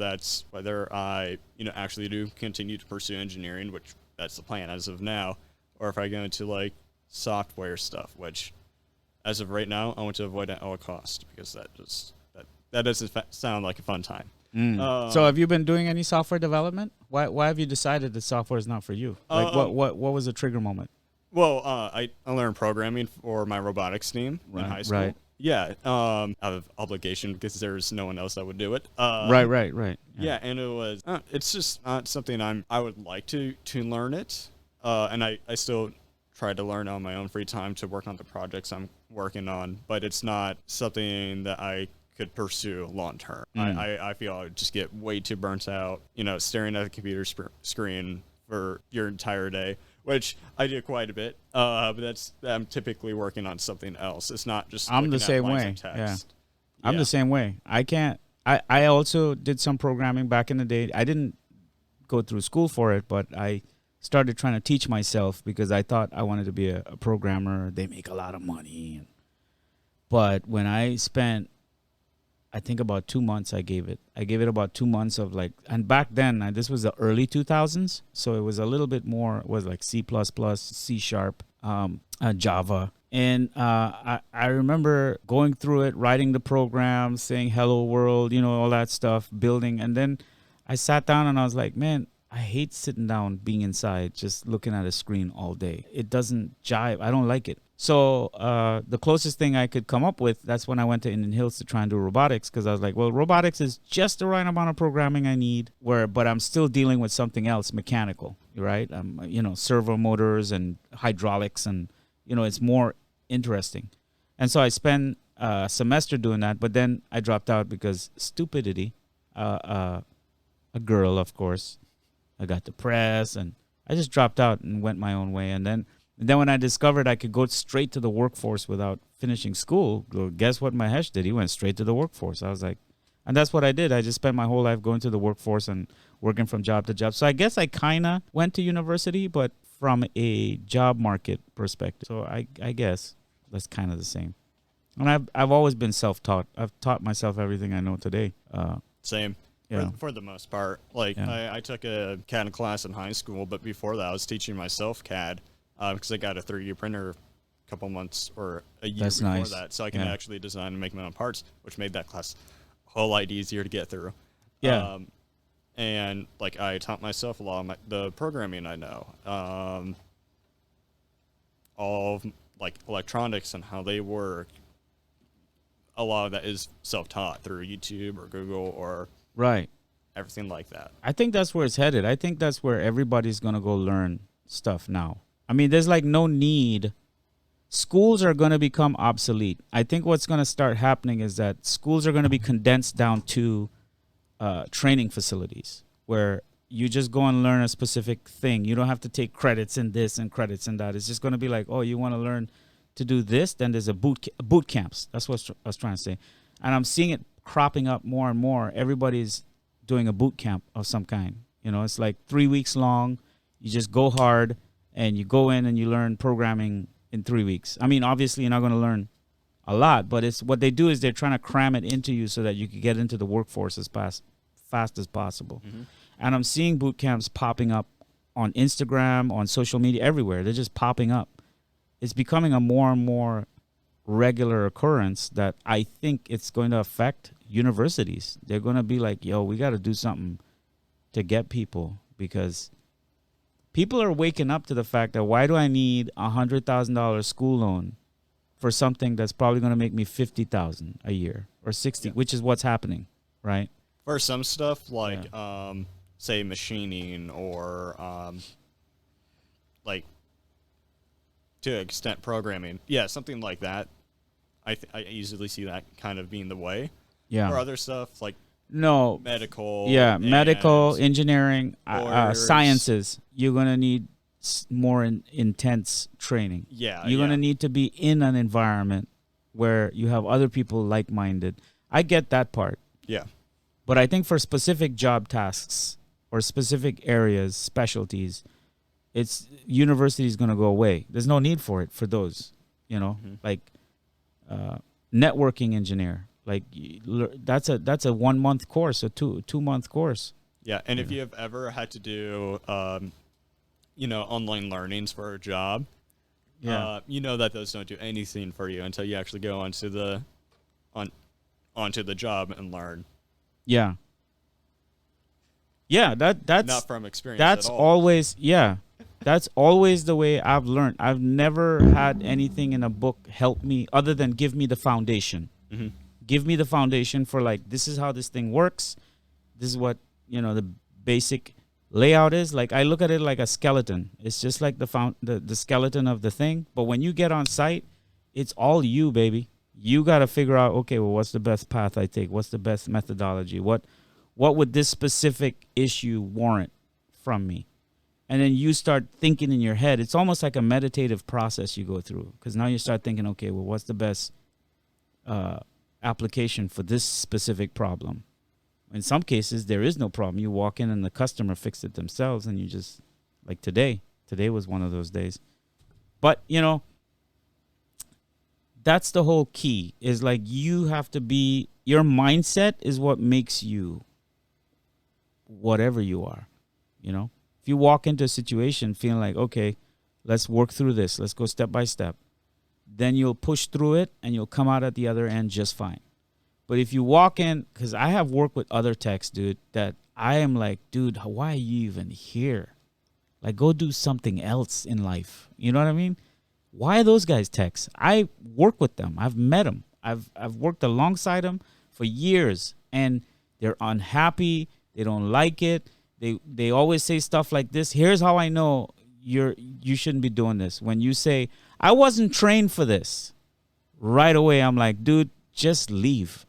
I actually do continue to pursue engineering, which that's the plan as of now, or if I go into like software stuff, which as of right now I want to avoid at all cost because that doesn't sound like a fun time. So have you been doing any software development? Why have you decided that software is not for you? Like what was the trigger moment? Well, I learned programming for my robotics team in high school. Right. Yeah, out of obligation because there's no one else that would do it. Right. Yeah, and it was. It's just not something I would like to learn it, and I still try to learn on my own free time to work on the projects I'm working on. But it's not something that I could pursue long term. I feel I would just get way too burnt out. Staring at a computer screen for your entire day. Which I do quite a bit, but I'm typically working on something else. It's not just I'm the same way. Yeah. I'm the same way. I also did some programming back in the day. I didn't go through school for it, but I started trying to teach myself because I thought I wanted to be a programmer. They make a lot of money. But when I spent, I think about 2 months, I gave it about 2 months of like, and back then, this was the early 2000s. So it was a little bit more, was like C++, C#, Java. And I remember going through it, writing the program, saying hello world, all that stuff, building. And then I sat down and I was like, man, I hate sitting down, being inside, just looking at a screen all day. It doesn't jive. I don't like it. So the closest thing I could come up with, that's when I went to Indian Hills to try and do robotics, because I was like, well, robotics is just the right amount of programming I need, but I'm still dealing with something else, mechanical, right? Servo motors and hydraulics, and, it's more interesting. And so I spent a semester doing that, but then I dropped out because stupidity, a girl, of course. I got depressed, and I just dropped out and went my own way. And then when I discovered I could go straight to the workforce without finishing school, well, guess what Mahesh did? He went straight to the workforce. I was like, And that's what I did. I just spent my whole life going to the workforce and working from job to job. So I guess I kind of went to university, but from a job market perspective. So I guess that's kind of the same. And I've always been self-taught. I've taught myself everything I know today. Same. Yeah. For the most part. Like, Yeah. I took a CAD class in high school, but before that, I was teaching myself CAD because I got a 3D printer a couple months or a year That's before nice. that. So I can Yeah. actually design and make my own parts, which made that class a whole lot easier to get through. Yeah. And, like, I taught myself a lot of the programming I know. All of, like, electronics and how they work. A lot of that is self-taught through YouTube or Google or Right. everything like that. I think that's where it's headed. I think that's where everybody's going to go learn stuff now. I mean, there's like no need. Schools are going to become obsolete. I think what's going to start happening is that schools are going to be condensed down to training facilities where you just go and learn a specific thing. You don't have to take credits in this and credits in that. It's just going to be like, oh, you want to learn to do this? Then there's a boot camps. That's what I was trying to say. And I'm seeing it cropping up more and more. Everybody's doing a boot camp of some kind. You know, it's like 3 weeks long. You just go hard and you go in and you learn programming in 3 weeks. I mean, obviously you're not going to learn a lot, but it's what they do is they're trying to cram it into you so that you can get into the workforce as fast as possible. Mm-hmm. And I'm seeing boot camps popping up on Instagram, on social media, everywhere. They're just popping up. It's becoming a more and more regular occurrence that I think it's going to affect universities. They're going to be like, yo, we got to do something to get people, because people are waking up to the fact that why do I need $100,000 school loan for something that's probably going to make me $50,000 a year or 60, which is what's happening, right? For some stuff like, say, machining or like to an extent programming, something like that. I easily see that kind of being the way. Yeah. Or other stuff like medical. Yeah, medical, and engineering, lawyers. sciences. You're going to need more intense training. Yeah. You're going to need to be in an environment where you have other people like-minded. I get that part. Yeah. But I think for specific job tasks or specific areas, specialties, it's university is going to go away. There's no need for it for those, like networking engineer. Like that's a 1 month course, a 2 month course. Yeah, and if you have ever had to do, online learnings for a job, you know that those don't do anything for you until you actually go onto the job and learn. Yeah. Yeah, that's not from experience. That's at all. always that's always the way I've learned. I've never had anything in a book help me other than give me the foundation. Mm-hmm. Give me the foundation for like, this is how this thing works. This is what, the basic layout is. Like, I look at it like a skeleton. It's just like the skeleton of the thing. But when you get on site, it's all you, baby. You got to figure out, okay, well, what's the best path I take? What's the best methodology? What would this specific issue warrant from me? And then you start thinking in your head. It's almost like a meditative process you go through, because now you start thinking, okay, well, what's the best application for this specific problem? In some cases, there is no problem. You walk in and the customer fixed it themselves, and you just, like today was one of those days. But, that's the whole key, is like you have to be, your mindset is what makes you whatever you are, If you walk into a situation feeling like, okay, let's work through this, let's go step by step, then you'll push through it and you'll come out at the other end just fine. But if you walk in, because I have worked with other techs, dude, that I am like, dude, why are you even here? Like, go do something else in life. You know what I mean? Why are those guys techs? I work with them. I've met them. I've worked alongside them for years, and they're unhappy. They don't like it. They always say stuff like this. Here's how I know you shouldn't be doing this. When you say, I wasn't trained for this, right away I'm like, dude, just leave.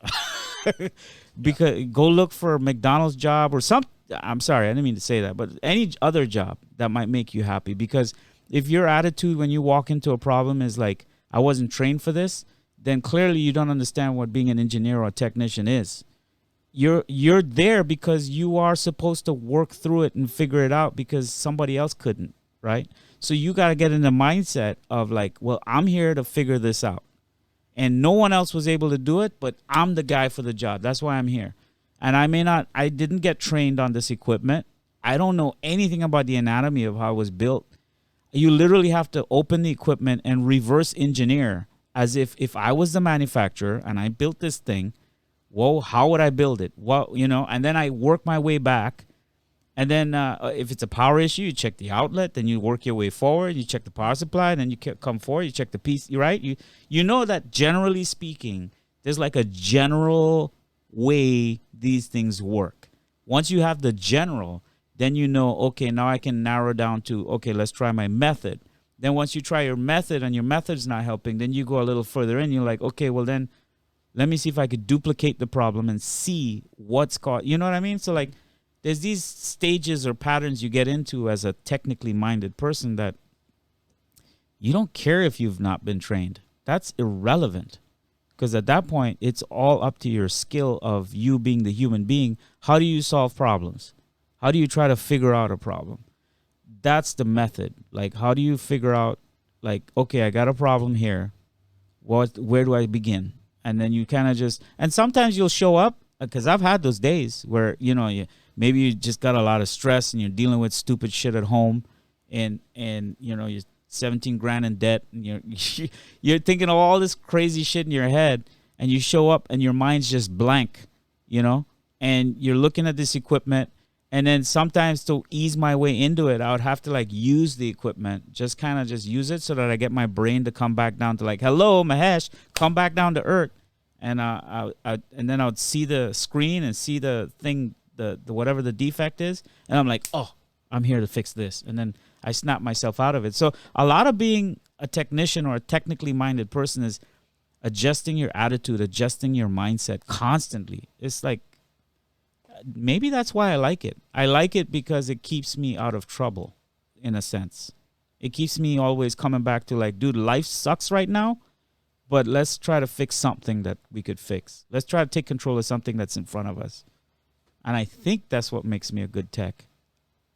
Because go look for a McDonald's job or something. I'm sorry, I didn't mean to say that, but any other job that might make you happy. Because if your attitude when you walk into a problem is like, I wasn't trained for this, then clearly you don't understand what being an engineer or a technician is. you're there because you are supposed to work through it and figure it out because somebody else couldn't, right? So you got to get in the mindset of like, well, I'm here to figure this out. And no one else was able to do it, but I'm the guy for the job. That's why I'm here. And I didn't get trained on this equipment. I don't know anything about the anatomy of how it was built. You literally have to open the equipment and reverse engineer as if I was the manufacturer and I built this thing. Whoa, how would I build it? Well, and then I work my way back. And then if it's a power issue, you check the outlet, then you work your way forward, you check the power supply, then you come forward, you check the piece, right? You know that generally speaking, there's like a general way these things work. Once you have the general, then you know, okay, now I can narrow down to, okay, let's try my method. Then once you try your method and your method's not helping, then you go a little further in, you're like, okay, well then, let me see if I could duplicate the problem and see what's caught. You know what I mean? So like, there's these stages or patterns you get into as a technically minded person that you don't care if you've not been trained. That's irrelevant. Because at that point, it's all up to your skill of you being the human being. How do you solve problems? How do you try to figure out a problem? That's the method. Like, how do you figure out, like, okay, I got a problem here. Where do I begin? And then you kind of just, and sometimes you'll show up, because I've had those days where, maybe you just got a lot of stress and you're dealing with stupid shit at home and you're 17 grand in debt and you're thinking of all this crazy shit in your head and you show up and your mind's just blank, and you're looking at this equipment. And then sometimes to ease my way into it, I would have to like use the equipment, just kind of just use it so that I get my brain to come back down to like, hello, Mahesh, come back down to earth. And and then I would see the screen and see the thing, the whatever the defect is, and I'm like, oh, I'm here to fix this. And then I snap myself out of it. So a lot of being a technician or a technically minded person is adjusting your attitude, adjusting your mindset constantly. It's like, maybe that's why I like it. I like it because it keeps me out of trouble, in a sense. It keeps me always coming back to like, dude, life sucks right now, but let's try to fix something that we could fix. Let's try to take control of something that's in front of us. And I think that's what makes me a good tech.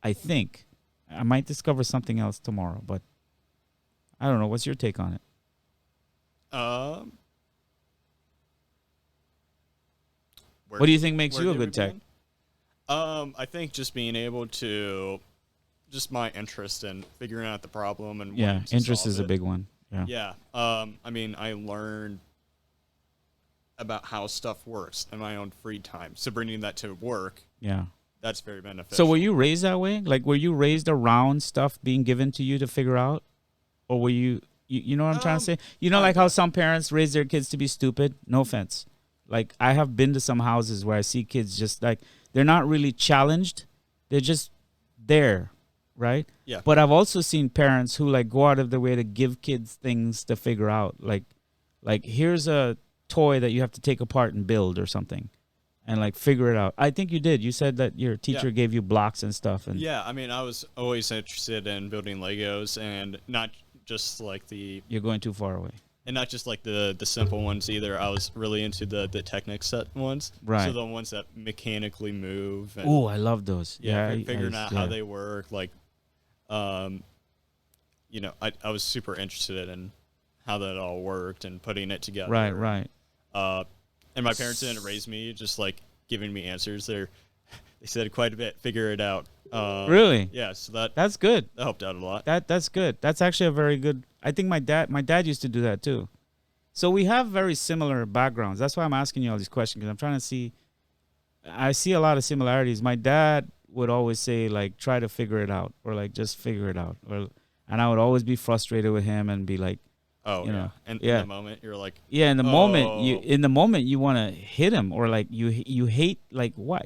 I think. I might discover something else tomorrow, but I don't know. What's your take on it? What do you think makes you a good tech? I think just being able to, just my interest in figuring out the problem and interest is a big one. Yeah. I mean, I learned about how stuff works in my own free time. So bringing that to work, that's very beneficial. So were you raised that way? Like, were you raised around stuff being given to you to figure out, or were you know what I'm trying to say? Like how some parents raise their kids to be stupid. No offense. Like, I have been to some houses where I see kids just like, they're not really challenged. They're just there, right? Yeah. But I've also seen parents who like go out of their way to give kids things to figure out. Like here's a toy that you have to take apart and build or something and like figure it out. I think you did. You said that your teacher gave you blocks and stuff. And yeah, I mean, I was always interested in building Legos and not just like You're going too far away. And not just like the simple ones either. I was really into the Technic set ones. Right. So the ones that mechanically move. Oh, I love those. Figuring out how they work. Like, I was super interested in how that all worked and putting it together. Right. And my parents didn't raise me just like giving me answers. They said quite a bit, figure it out. Really? Yeah, so that's good. That helped out a lot. That's good. That's actually a very good. I think my dad used to do that too. So we have very similar backgrounds. That's why I'm asking you all these questions, because I'm trying to see. I see a lot of similarities. My dad would always say like, try to figure it out, or like just figure it out, and I would always be frustrated with him and be like, oh, you know, and in the moment you're like, in the moment you want to hit him, or like you hate like what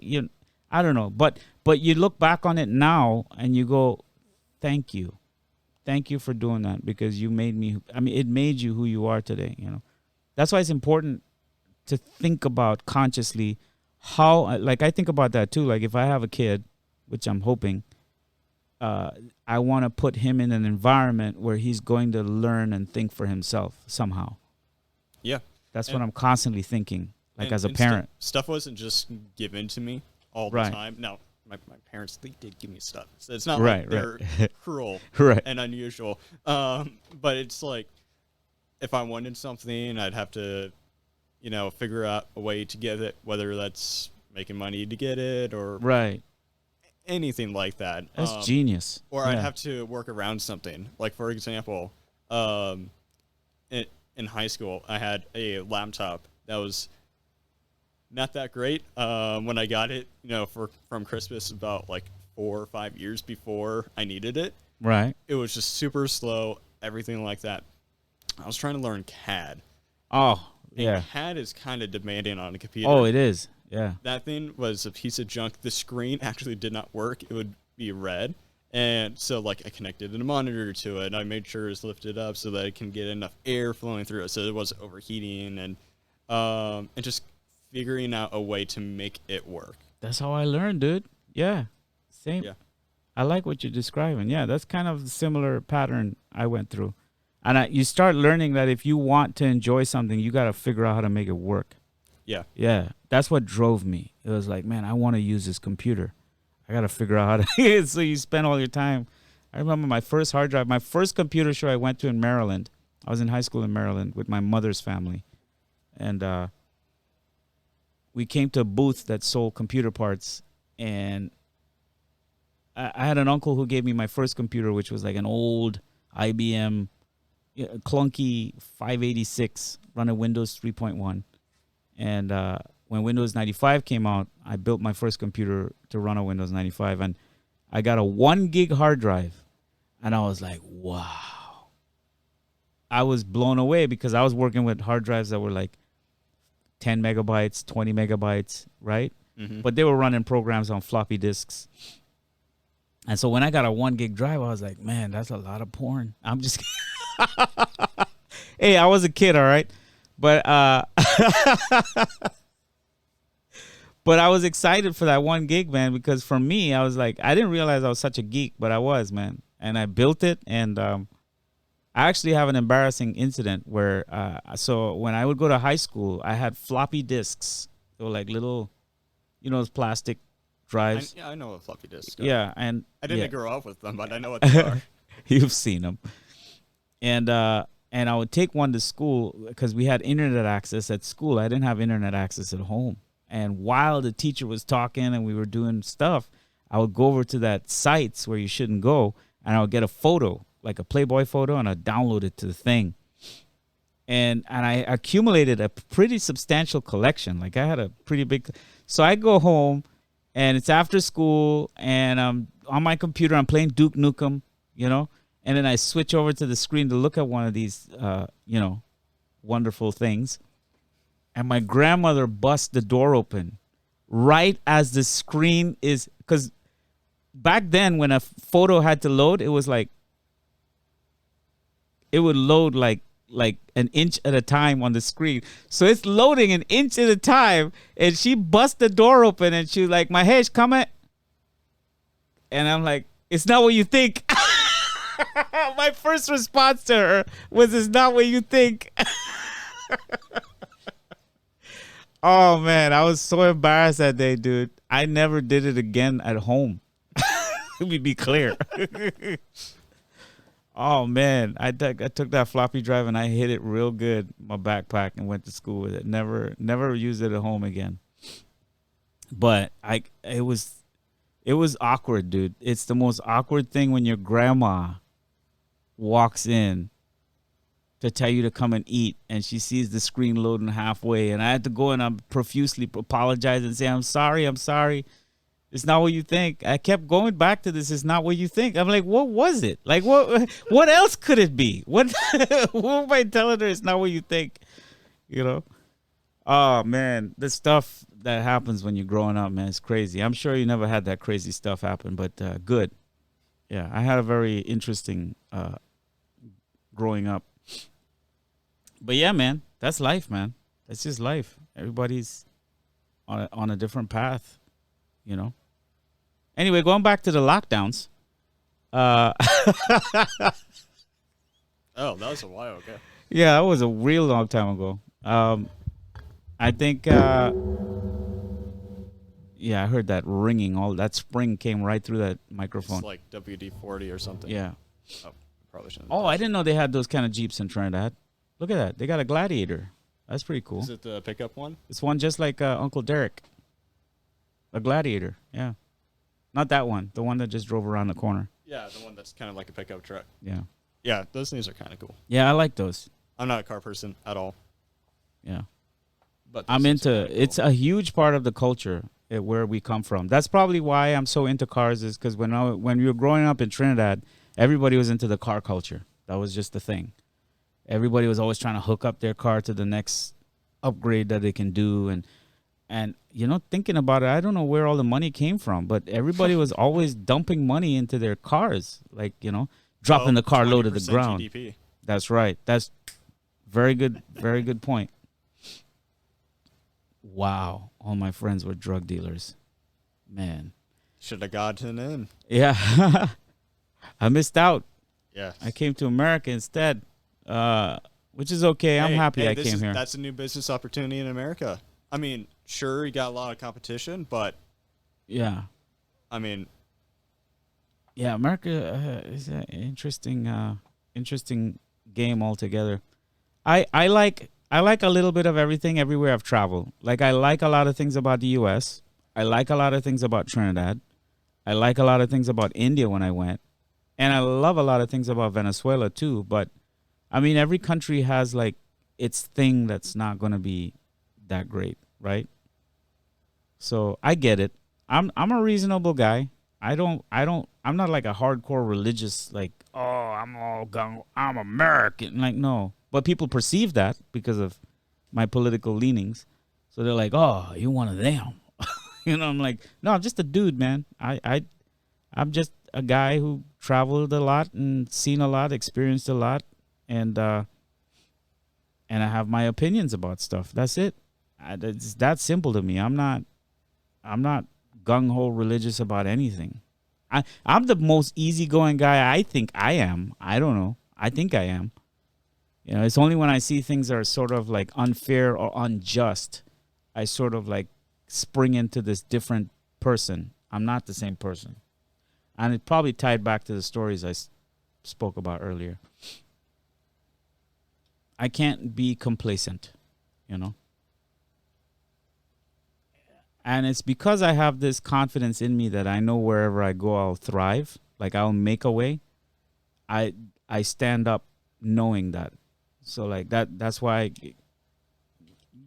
I don't know, but you look back on it now and you go, thank you for doing that, because you made me. I mean, it made you who you are today. That's why it's important to think about consciously how. Like, I think about that too. Like, if I have a kid, which I'm hoping, I want to put him in an environment where he's going to learn and think for himself somehow. Yeah, that's what I'm constantly thinking. like as a and parent. stuff wasn't just given to me all the Right. time. No, my parents, they did give me stuff. So it's not Right, like they're cruel Right. and unusual. But it's like, if I wanted something, I'd have to, figure out a way to get it, whether that's making money to get it or Right. anything like that. That's genius. Or I'd Yeah. have to work around something. Like, for example, in high school, I had a laptop that was not that great when I got it, from Christmas about like 4 or 5 years before I needed it. Right. It was just super slow, everything like that. I was trying to learn CAD. Oh, And yeah. CAD is kind of demanding on a computer. Oh, it is. Yeah. That thing was a piece of junk. The screen actually did not work. It would be red. And so, like, I connected a monitor to it, and I made sure it's lifted up so that it can get enough air flowing through it so it wasn't overheating, and just figuring out a way to make it work. That's how I learned, dude. Yeah. Same. Yeah. I like what you're describing. Yeah, that's kind of a similar pattern I went through. And you start learning that if you want to enjoy something, you got to figure out how to make it work. Yeah. Yeah, that's what drove me. It was like, man, I want to use this computer. I got to figure out how to. So you spend all your time. I remember my first hard drive, my first computer show I went to in Maryland. I was in high school in Maryland with my mother's family. And we came to a booth that sold computer parts. And I had an uncle who gave me my first computer, which was like an old IBM clunky 586 running Windows 3.1. And when Windows 95 came out, I built my first computer to run on Windows 95. And I got a 1 gig hard drive. And I was like, wow. I was blown away because I was working with hard drives that were like 10 megabytes, 20 megabytes, right? Mm-hmm. But they were running programs on floppy disks. And so when I got a 1 gig drive, I was like, man, that's a lot of porn. I'm just Hey, I was a kid, all right? But but I was excited for that 1 gig, man, because for me, I was like, I didn't realize I was such a geek, but I was, man. And I built it, and I actually have an embarrassing incident where, so when I would go to high school, I had floppy disks. They were like little, those plastic drives. I know what floppy disks are. Yeah, and I didn't yeah. grow up with them, but I know what they are. You've seen them. And I would take one to school because we had internet access at school. I didn't have internet access at home. And while the teacher was talking and we were doing stuff, I would go over to that sites where you shouldn't go, and I would get a photo, like a Playboy photo, and I'd download it to the thing. And I accumulated a pretty substantial collection. Like I had a pretty big. So I go home, and it's after school, and I'm on my computer. I'm playing Duke Nukem, and then I switch over to the screen to look at one of these, wonderful things. And my grandmother busts the door open right as the screen is, because back then when a photo had to load, it was like, it would load like an inch at a time on the screen. So it's loading an inch at a time, and she busts the door open, and she was like, Mahesh, come at. And I'm like, it's not what you think. My first response to her was, it's not what you think. Oh, man, I was so embarrassed that day, dude. I never did it again at home. Let me be clear. Oh, man, I took that floppy drive and I hid it real good in my backpack and went to school with it. Never used it at home again. But it was awkward, dude. It's the most awkward thing when your grandma walks in to tell you to come and eat, and she sees the screen loading halfway, and I had to go and I profusely apologize and say, I'm sorry. It's not what you think. I kept going back to this. It's not what you think. I'm like, what was it? Like, what else could it be? What am I telling her? It's not what you think, Oh, man, the stuff that happens when you're growing up, man, it's crazy. I'm sure you never had that crazy stuff happen, but good. Yeah, I had a very interesting growing up. But yeah, man, that's life, man. That's just life. Everybody's on a different path, Anyway, going back to the lockdowns. Oh, that was a while ago. Yeah, that was a real long time ago. I I think. Yeah, I heard that ringing. All that spring came right through that microphone. It's like WD-40 or something. Yeah. Oh, probably shouldn't. Oh, I didn't know they had those kind of Jeeps in Trinidad. Look at that. They got a Gladiator. That's pretty cool. Is it the pickup one? It's one just like Uncle Derek. A Gladiator. Yeah. Not that one. The one that just drove around the corner. Yeah, the one that's kind of like a pickup truck. Yeah. Yeah, those things are kind of cool. Yeah, I like those. I'm not a car person at all, Yeah. but I'm those things into are kinda it's cool. a huge part of the culture where we come from. That's probably why I'm so into cars, is because when we were growing up in Trinidad, everybody was into the car culture. That was just the thing. Everybody was always trying to hook up their car to the next upgrade that they can do, and thinking about it, I don't know where all the money came from, but everybody was always dumping money into their cars, like dropping the car low to the 20% ground. GDP. That's right. That's very good point. Wow, all my friends were drug dealers. Man. Should have gotten in. Yeah. I missed out. Yeah. I came to America instead, which is okay. I'm happy I came here. That's a new business opportunity in America. I mean, sure, you got a lot of competition, but Yeah. I mean, Yeah, America is an interesting game altogether. I like a little bit of everything everywhere I've traveled. Like, I like a lot of things about the U.S. I like a lot of things about Trinidad. I like a lot of things about India when I went. And I love a lot of things about Venezuela too. But, I mean, every country has, like, its thing that's not going to be that great, right? So I get it. I'm a reasonable guy. I'm not like a hardcore religious, like, oh, I'm American. Like, no. But people perceive that because of my political leanings. So they're like, oh, you're one of them. I'm like, no, I'm just a dude, man. I'm just a guy who traveled a lot and seen a lot, experienced a lot, and I have my opinions about stuff. That's it. It's that simple to me. I'm not gung-ho religious about anything. I'm the most easygoing guy I think I am. I don't know. I think I am. It's only when I see things are sort of like unfair or unjust, I sort of like spring into this different person. I'm not the same person. And it probably tied back to the stories I spoke about earlier. I can't be complacent, And it's because I have this confidence in me that I know wherever I go, I'll thrive. Like, I'll make a way. I stand up knowing that. So, like, that's why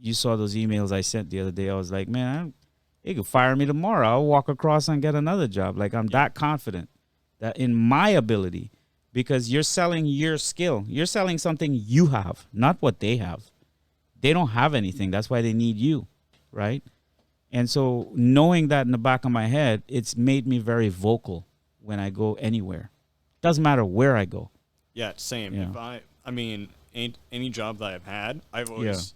you saw those emails I sent the other day. I was like, man, you could fire me tomorrow. I'll walk across and get another job. Like, I'm that confident that in my ability, because you're selling your skill. You're selling something you have, not what they have. They don't have anything. That's why they need you, right? And so knowing that in the back of my head, it's made me very vocal when I go anywhere. Doesn't matter where I go. yeah, same. Yeah. If I mean, any job that I've had, I've always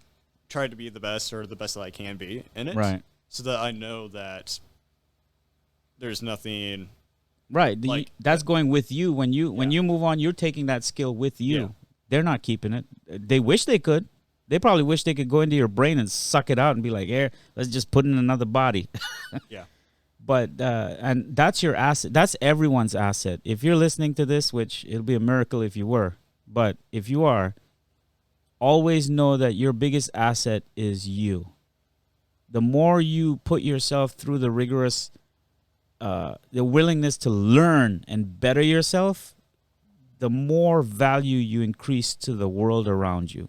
tried to be the best or the best that I can be in it. Right. So that I know that there's nothing. Right. Like, that's going with you. When you move on, you're taking that skill with you. Yeah. They're not keeping it. They wish they could. They probably wish they could go into your brain and suck it out and be like, here, let's just put in another body. Yeah. But and that's your asset. That's everyone's asset. If you're listening to this, which it'll be a miracle if you were, but if you are, always know that your biggest asset is you. The more you put yourself through the rigorous, the willingness to learn and better yourself, the more value you increase to the world around you.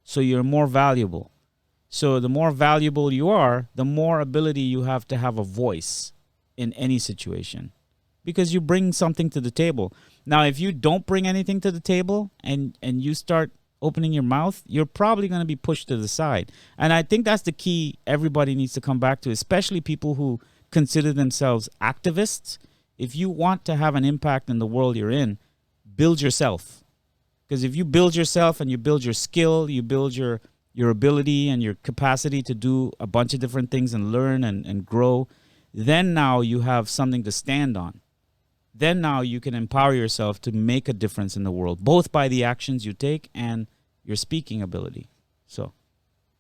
So you're more valuable. So the more valuable you are, the more ability you have to have a voice in any situation, because you bring something to the table. Now, if you don't bring anything to the table and you start opening your mouth, you're probably going to be pushed to the side. And I think that's the key everybody needs to come back to, especially people who consider themselves activists. If you want to have an impact in the world you're in, build yourself. Because if you build yourself and you build your skill, you build your ability and your capacity to do a bunch of different things and learn and grow, then now you have something to stand on. Then now you can empower yourself to make a difference in the world, both by the actions you take and your speaking ability. So,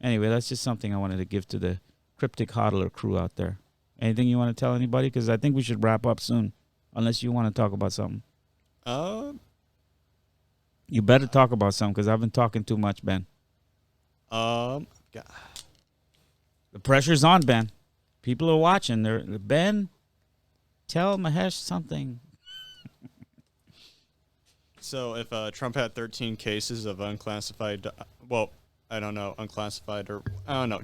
Anyway, that's just something I wanted to give to the Cryptic Hodlr crew out there. Anything you want to tell anybody? Because I think we should wrap up soon, unless you want to talk about something. You better talk about something because I've been talking too much, Ben. God. The pressure's on, Ben. People are watching. Ben, tell Mahesh something. So if Trump had 13 cases of unclassified, unclassified or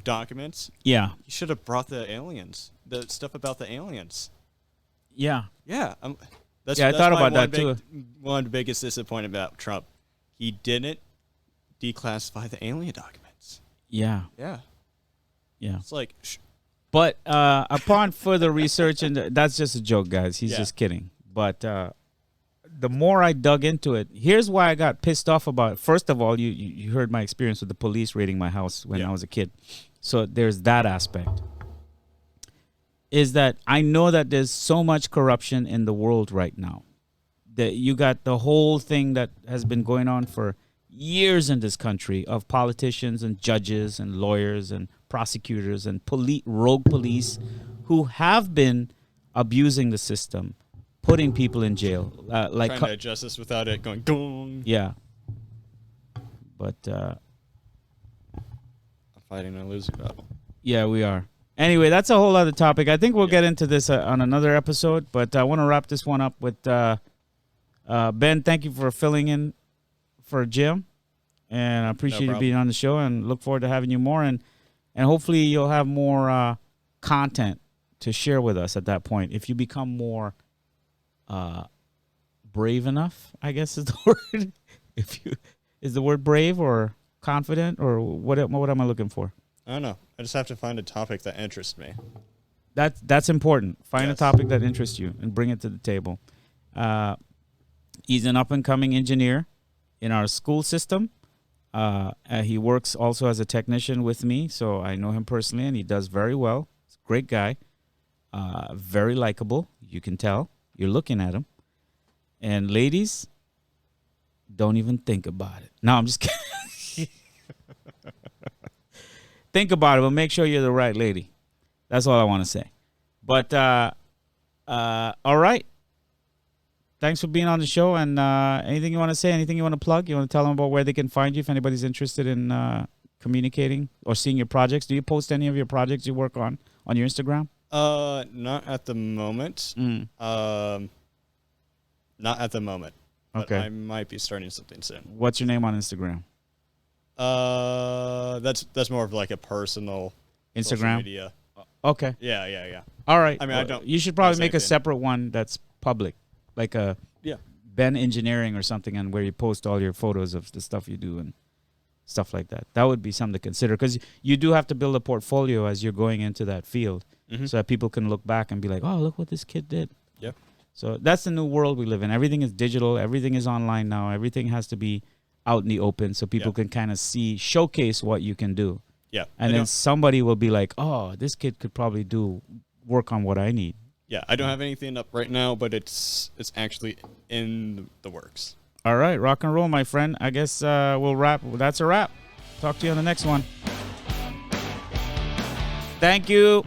documents. Yeah. He should have brought the aliens, the stuff about the aliens. Yeah. Yeah. I thought about that too. One of the biggest disappointment about Trump, he didn't declassify the alien documents. Yeah. Yeah. Yeah. It's like. But upon further research, and that's just a joke, guys. He's just kidding. But the more I dug into it, here's why I got pissed off about it. First of all, you heard my experience with the police raiding my house when I was a kid. So there's that aspect. Is that I know that there's so much corruption in the world right now. That you got the whole thing that has been going on for years in this country of politicians and judges and lawyers and prosecutors and rogue police who have been abusing the system, putting people in jail. Trying to adjust this without it going gong. Yeah. But I'm fighting a losing battle. Yeah, we are. Anyway, that's a whole other topic. I think we'll get into this on another episode, but I want to wrap this one up with Ben, thank you for filling in for Jim, and I appreciate you being on the show and look forward to having you more, and hopefully you'll have more content to share with us at that point. If you become more brave enough, I guess is the word. Is the word brave or confident or what am I looking for? I don't know. I just have to find a topic that interests me. That's important. Find a topic that interests you and bring it to the table. He's an up-and-coming engineer in our school system. He works also as a technician with me, so I know him personally, and he does very well. He's a great guy. Very likable. You can tell. You're looking at him. And ladies, don't even think about it. No, I'm just kidding. Think about it, but make sure you're the right lady. That's all I want to say. But, all right. Thanks for being on the show. And anything you want to say, anything you want to plug? You want to tell them about where they can find you if anybody's interested in communicating or seeing your projects? Do you post any of your projects you work on your Instagram? Not at the moment. Not at the moment. But I might be starting something soon. What's your name on Instagram? That's more of like a personal Instagram media. Okay. Yeah. All right. I mean, I don't. You should probably make a separate one that's public, like a Ben Engineering or something, and where you post all your photos of the stuff you do and stuff like that. That would be something to consider because you do have to build a portfolio as you're going into that field, so that people can look back and be like, "Oh, look what this kid did." Yep. So that's the new world we live in. Everything is digital. Everything is online now. Everything has to be out in the open so people can kind of showcase what you can do. Yeah. And then somebody will be like, oh, this kid could probably work on what I need. Yeah, I don't have anything up right now, but it's actually in the works. All right, rock and roll, my friend. I guess we'll wrap. That's a wrap. Talk to you on the next one. Thank you.